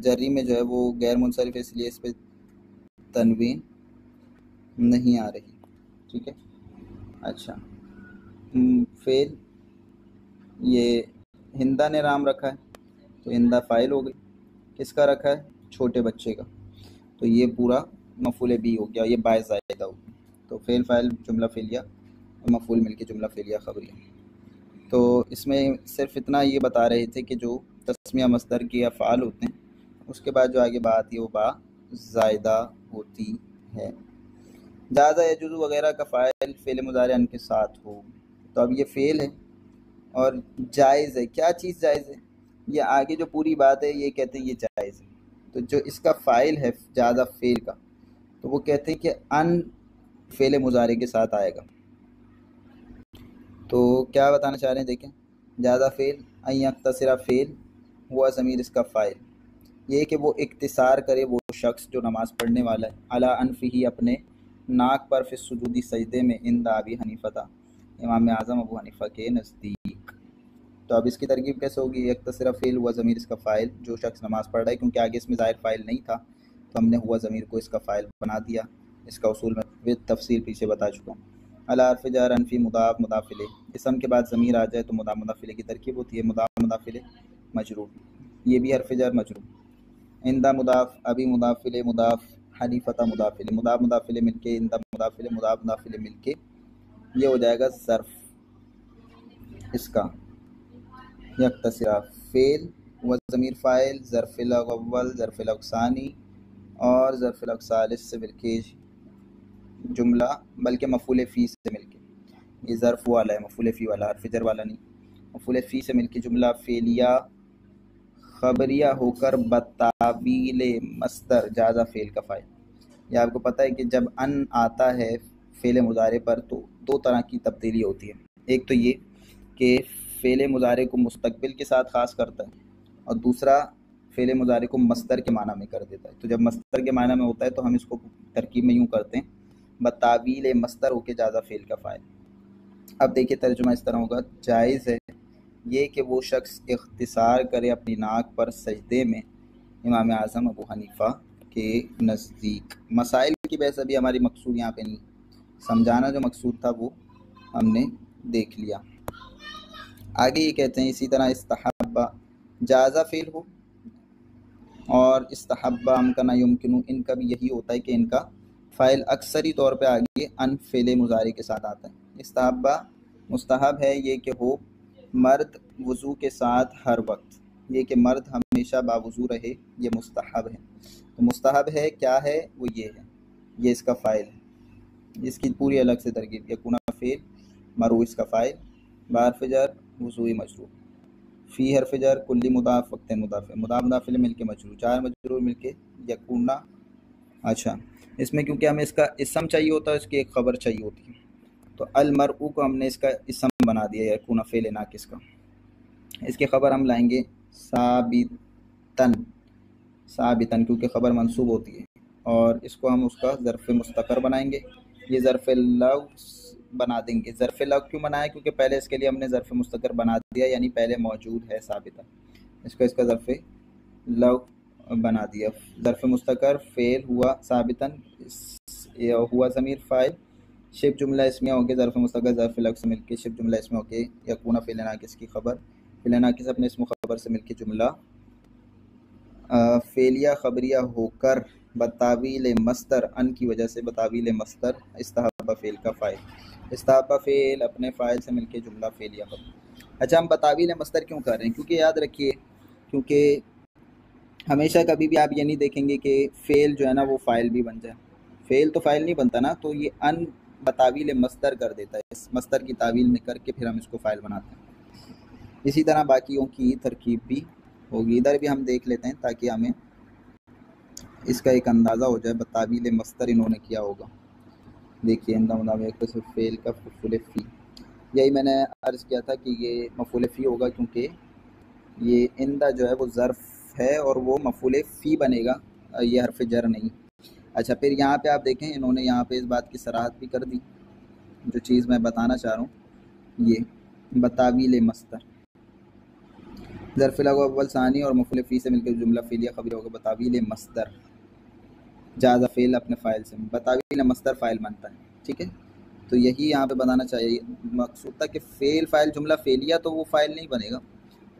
جری میں جو ہے وہ غیر منصرف، اس لیے اس پہ تنوین نہیں آ رہی. ٹھیک ہے، اچھا فعل یہ ہندا نے رام رکھا ہے تو ہندا فاعل ہو گئی، کس کا رکھا ہے، چھوٹے بچے کا، تو یہ پورا مفعول بھی ہو گیا، یہ باعث زائدہ ہو گیا. تو فعل فاعل جملہ فعلیہ مفعول مل کے جملہ فعلیہ خبریہ. تو اس میں صرف اتنا یہ بتا رہے تھے کہ جو تسمیہ مصدر کے افعال ہوتے ہیں اس کے بعد جو آگے بات ہے وہ با زائدہ ہوتی ہے. جازہ یجوز وغیرہ کا فاعل فعل مضارع ان کے ساتھ ہو، تو اب یہ فعل ہے اور جائز ہے. کیا چیز جائز ہے، یہ آگے جو پوری بات ہے یہ کہتے ہیں یہ جائز ہے. تو جو اس کا فاعل ہے جازہ فعل کا، تو وہ کہتے ہیں کہ ان فعل مضارع کے ساتھ آئے گا. تو کیا بتانا چاہ رہے ہیں، دیکھیں، جازہ فعل ان یقتصر فعل ہوا ضمیر اس کا فاعل، یہ کہ وہ اقتصار کرے وہ شخص جو نماز پڑھنے والا ہے، علی انفہ اپنے ناک پر، فی السجود سجدے میں، عند ابی حنیفہ امام اعظم ابو حنیفہ کے نزدیک. تو اب اس کی ترکیب کیسے ہوگی، یقتصر فعل ہوا ضمیر اس کا فاعل، جو شخص نماز پڑھ رہا ہے، کیونکہ آگے اس میں ظاہر فاعل نہیں تھا تو ہم نے ہوا ضمیر کو اس کا فاعل بنا دیا. اس کا اصول میں تفصیل پیچھے بتا چکا ہوں. علی حرف جر انفی مضاف مضاف الیہ، اسم کے بعد ضمیر آ جائے تو مضاف مضاف الیہ کی ترکیب ہوتی ہے، مضاف مضاف الیہ مجرور، یہ بھی حرف جر مجرور. عند مضاف ابی مضاف الیہ مضاف حنیفہ مضاف الیہ، مضاف مضاف الیہ مل کے عند مضاف الیہ مضاف مضاف الیہ مل کے یہ ہو جائے گا ظرف اس کا یقتصر فعل و ضمیر فاعل، ظرف الاول، ظرف الاثانی اور ظرف الاثالث سے مل کے جملہ، بلکہ مفعول فی سے مل کے، یہ ظرف والا ہے مفعول فی والا، حرف جر والا نہیں، مفعول فی سے مل کے جملہ فعلیہ خبریہ ہو کر بتاویل مصدر جازہ فعل کا فاعل. یہ آپ کو پتہ ہے کہ جب ان آتا ہے فعل مضارع پر تو دو طرح کی تبدیلی ہوتی ہے. ایک تو یہ کہ فعل مضارع کو مستقبل کے ساتھ خاص کرتا ہے، اور دوسرا فعل مضارع کو مصدر کے معنی میں کر دیتا ہے. تو جب مصدر کے معنی میں ہوتا ہے تو ہم اس کو ترکیب میں یوں کرتے ہیں، بتاویل مصدر ہو کے جازہ فعل کا فاعل. اب دیکھیے ترجمہ اس طرح ہوگا، جائز ہے یہ کہ وہ شخص اختصار کرے اپنی ناک پر سجدے میں، امام اعظم ابو حنیفہ کے نزدیک. مسائل کی بحث ابھی ہماری مقصود یہاں پہ نہیں، سمجھانا جو مقصود تھا وہ ہم نے دیکھ لیا. آگے یہ کہتے ہیں اسی طرح استحبہ جازہ فعل ہو اور استحبہ امکن یمکن، ان کا بھی یہی ہوتا ہے کہ ان کا فاعل اکثری طور پہ آگے ان فعل مضارع کے ساتھ آتا ہے. استحبہ مستحب ہے یہ کہ ہو مرد وضو کے ساتھ ہر وقت، یہ کہ مرد ہمیشہ باوضو رہے، یہ مستحب ہے. تو مستحب ہے کیا ہے، وہ یہ ہے، یہ اس کا فاعل ہے، اس کی پوری الگ سے ترکیب، یکون فعل مرو اس کا فاعل، بحرف جر وضوئی مجرور، فی حرف جر کلی مضاف وقت مضاف، مضاف مضاف مل کے مجرور، چار مجرور مل کے یکون. اچھا، اس میں کیونکہ ہمیں اس کا اسم چاہیے ہوتا ہے، اس کی ایک خبر چاہیے ہوتی ہے، تو المرء کو ہم نے اس کا اسم بنا دیا یکون فعل ناقص کا. اس کی خبر ہم لائیں گے ثابتن، ثابتن کیونکہ خبر منصوب ہوتی ہے، اور اس کو ہم اس کا ظرف مستقر بنائیں گے، یہ ظرف لغو بنا دیں گے. ظرف لغو کیوں بنایا، کیونکہ پہلے اس کے لیے ہم نے ظرف مستقر بنا دیا، یعنی پہلے موجود ہے ثابتن، اس کا ظرف لغو بنا دیا. ظرف مستقر فعل ہوا ثابتن ہوا ضمیر فاعل، شبہ جملہ اسمیہ ہو کے ظرف مستقر ظرف لغو سے مل کے شبہ جملہ اسمیہ ہو کے یکون فعل ناقص کی خبر، فعل ناقص اپنے اسم خبر سے مل کے جملہ فعلیہ خبریہ ہو کر بتاویل مصدر ان کی وجہ سے، بتاویل مصدر استحبہ استحب فعل کا فاعل، استحب فعل اپنے فاعل سے مل کے جملہ فعلیہ خبر۔ اچھا، ہم بتاویل مصدر کیوں کر رہے ہیں؟ کیونکہ یاد رکھیے، کیونکہ ہمیشہ کبھی بھی آپ یہ نہیں دیکھیں گے کہ فعل جو ہے نا وہ فاعل بھی بن جائے، فعل تو فاعل نہیں بنتا نا، تو یہ ان بتاویل مصدر کر دیتا ہے، اس مصدر کی تعویل میں کر کے پھر ہم اس کو فاعل بناتے ہیں۔ اسی طرح باقیوں کی ترکیب بھی ہوگی، ادھر بھی ہم دیکھ لیتے ہیں تاکہ ہمیں اس کا ایک اندازہ ہو جائے بتاویل مصدر انہوں نے کیا ہوگا۔ دیکھیے اندہ مطابق فعل کا مفعول فی، یہی میں نے عرض کیا تھا کہ یہ مفعول فی ہوگا کیونکہ یہ اندہ جو ہے وہ ظرف ہے اور وہ مفعول فی بنے گا، یہ حرف جر نہیں۔ اچھا، پھر یہاں پہ آپ دیکھیں انہوں نے یہاں پہ اس بات کی صراحت بھی کر دی، جو چیز میں بتانا چاہ رہا ہوں یہ بتاویل مصدر، ظرف الاول ثانی اور مفعول فی سے مل کے جملہ فعلیہ خبر ہوگا بتاویل مصدر، جاز فعل اپنے فاعل سے، بتاویل مصدر فاعل بنتا ہے، ٹھیک ہے؟ تو یہی یہاں پہ بتانا چاہیے، مقصود تھا کہ فعل فاعل جملہ فعلیہ تو وہ فاعل نہیں بنے گا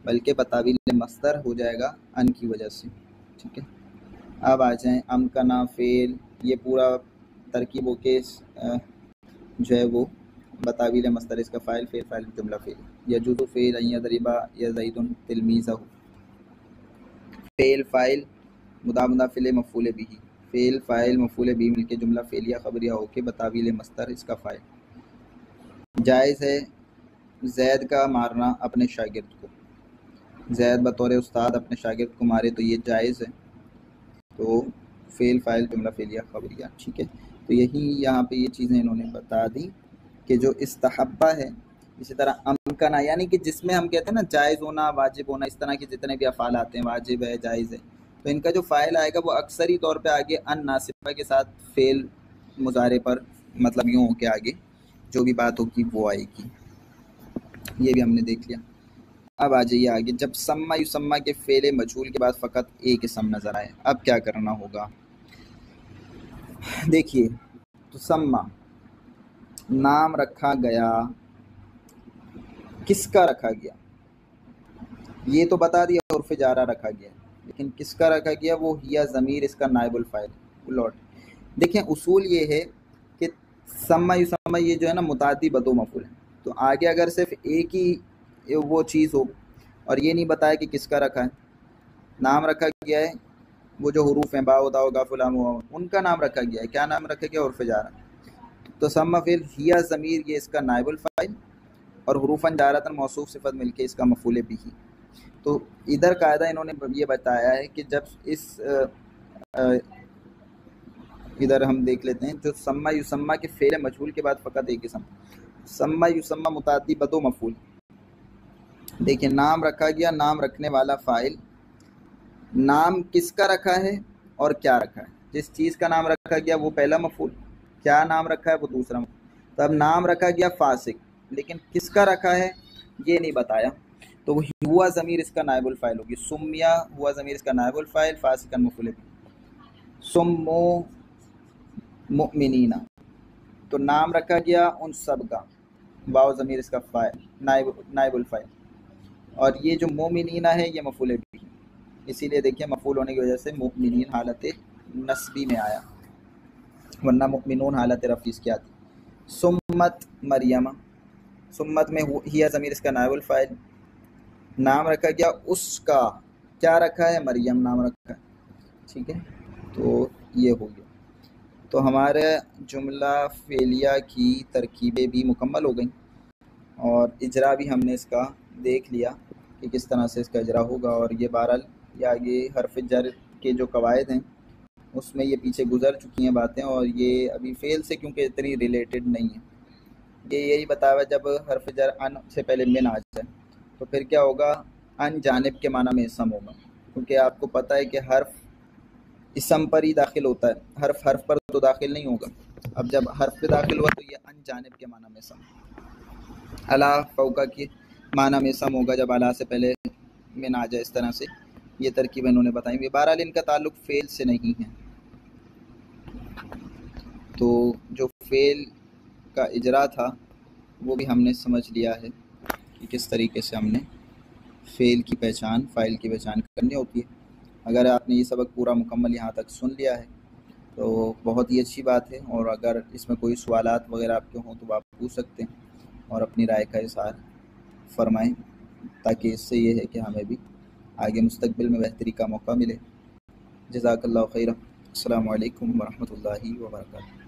بلکہ بتاویل مصدر ہو جائے گا ان کی وجہ سے، ٹھیک ہے؟ اب آ جائیں امکنا فعل، یہ پورا ترکیب ہو کے جو ہے وہ بتاویل مصدر، اس کا فاعل فعل فاعل جملہ فعل، یجوز فعل ان یضرب یزید تلمیذہ، فعل فاعل مضاف فعل مفعول بھی، فعل فاعل مفعول بھی مل کے جملہ فعلیہ خبریہ ہو کے بتاویل مصدر اس کا فاعل۔ جائز ہے زید کا مارنا اپنے شاگرد کو، زید بطور استاد اپنے شاگرد کو مارے تو یہ جائز ہے، تو فعل فاعل جملہ فعلیہ خبریہ، ٹھیک ہے؟ تو یہی یہاں پہ یہ چیزیں انہوں نے بتا دی کہ جو استحبہ ہے، اسی طرح امکنا یعنی کہ جس میں ہم کہتے ہیں نا جائز ہونا واجب ہونا، اس طرح کے جتنے بھی افعال آتے ہیں، واجب ہے جائز ہے، تو ان کا جو فاعل آئے گا وہ اکثری طور پہ آگے ان ناصبہ کے ساتھ فعل مضارع پر، مطلب یوں ہو کے آگے جو بھی بات ہوگی وہ آئے گی، یہ بھی ہم نے دیکھ لیا۔ اب آ جائیے آگے، جب سما یسما کے فعل مجہول کے بعد فقط ایک اسم نظر آئے، اب کیا کرنا ہوگا؟ دیکھیے، تو سما نام رکھا گیا، کس کا رکھا گیا یہ تو بتا دیا، عرف جارہ رکھا گیا، لیکن کس کا رکھا گیا؟ وہ ہیا ضمیر اس کا نائب الفاعل لوٹ۔ دیکھیں اصول یہ ہے کہ سما یسما یہ جو ہے نا متعدی بدو مفعول ہے، تو آگے اگر صرف ایک ہی وہ چیز ہو اور یہ نہیں بتایا کہ کس کا رکھا ہے، نام رکھا گیا ہے، وہ جو حروف ہیں باؤ داؤ گا فلام ان کا نام رکھا گیا ہے، کیا نام رکھا گیا؟ عرف جارہ، تو سما فعل ہیا ضمیر یہ اس کا نائب الفاعل اور حروفاً جارتاً موصوف صفت مل کے اس کا مفعول بھی، تو ادھر قاعدہ انہوں نے یہ بتایا ہے کہ جب اس ادھر ہم دیکھ لیتے ہیں، جو سما یسما کے فعل مجہول کے بعد فقط ایک اسم، سما یسما متعدی بدو مفعول، دیکھیں نام رکھا گیا، نام رکھنے والا فاعل، نام کس کا رکھا ہے اور کیا رکھا ہے؟ جس چیز کا نام رکھا گیا وہ پہلا مفعول، کیا نام رکھا ہے وہ دوسرا مفعول، تو اب نام رکھا گیا فاسق، لیکن کس کا رکھا ہے یہ نہیں بتایا، تو وہ ہوا ضمیر اس کا نائب الفاعل ہوگی، سمیا ہوا ضمیر اس کا نائب الفاعل، فاسقا مفعول بھی، سمو مؤمنین، تو نام رکھا گیا ان سب کا، واو ضمیر اس کا فاعل نائب الفاعل، اور یہ جو مومنین ہے یہ مفعول بھی، اسی لیے دیکھیں مفعول ہونے کی وجہ سے مؤمنین حالت نصبی میں آیا، ورنہ مؤمنون حالت رفعی کی آتی۔ سمت مریم، سمت میں ہی ضمیر اس کا نائب الفاعل، نام رکھا گیا اس کا، کیا رکھا ہے؟ مریم نام رکھا ہے، ٹھیک ہے؟ تو یہ ہو گیا، تو ہمارے جملہ فعلیہ کی ترکیبیں بھی مکمل ہو گئیں اور اجرا بھی ہم نے اس کا دیکھ لیا کہ کس طرح سے اس کا اجرا ہوگا، اور یہ بہرحال یہ آگے حرف جر کے جو قواعد ہیں اس میں یہ پیچھے گزر چکی ہیں باتیں، اور یہ ابھی فعل سے کیونکہ اتنی ریلیٹڈ نہیں ہے، یہ یہی بتایا جب حرف جر ان سے پہلے من آ جائے تو پھر کیا ہوگا؟ ان جانب کے معنی میں اسم ہوگا، کیونکہ آپ کو پتہ ہے کہ حرف اسم پر ہی داخل ہوتا ہے، حرف حرف پر تو داخل نہیں ہوگا، اب جب حرف پہ داخل ہوا تو یہ ان جانب کے معنی میں اسم، الا فوقہ کے معنی میں اسم ہوگا جب الا سے پہلے من آ جائے، اس طرح سے یہ ترکیب انہوں نے بتائیں گے، بہرحال ان کا تعلق فعل سے نہیں ہے، تو جو فعل کا اجرا تھا وہ بھی ہم نے سمجھ لیا ہے کہ کس طریقے سے ہم نے فعل کی پہچان، فاعل کی پہچان کرنی ہوتی ہے۔ اگر آپ نے یہ سبق پورا مکمل یہاں تک سن لیا ہے تو بہت ہی اچھی بات ہے، اور اگر اس میں کوئی سوالات وغیرہ آپ کے ہوں تو آپ پوچھ سکتے ہیں اور اپنی رائے کا اظہار فرمائیں، تاکہ اس سے یہ ہے کہ ہمیں بھی آگے مستقبل میں بہتری کا موقع ملے۔ جزاک اللہ خیر۔ السلام علیکم ورحمۃ اللہ وبرکاتہ۔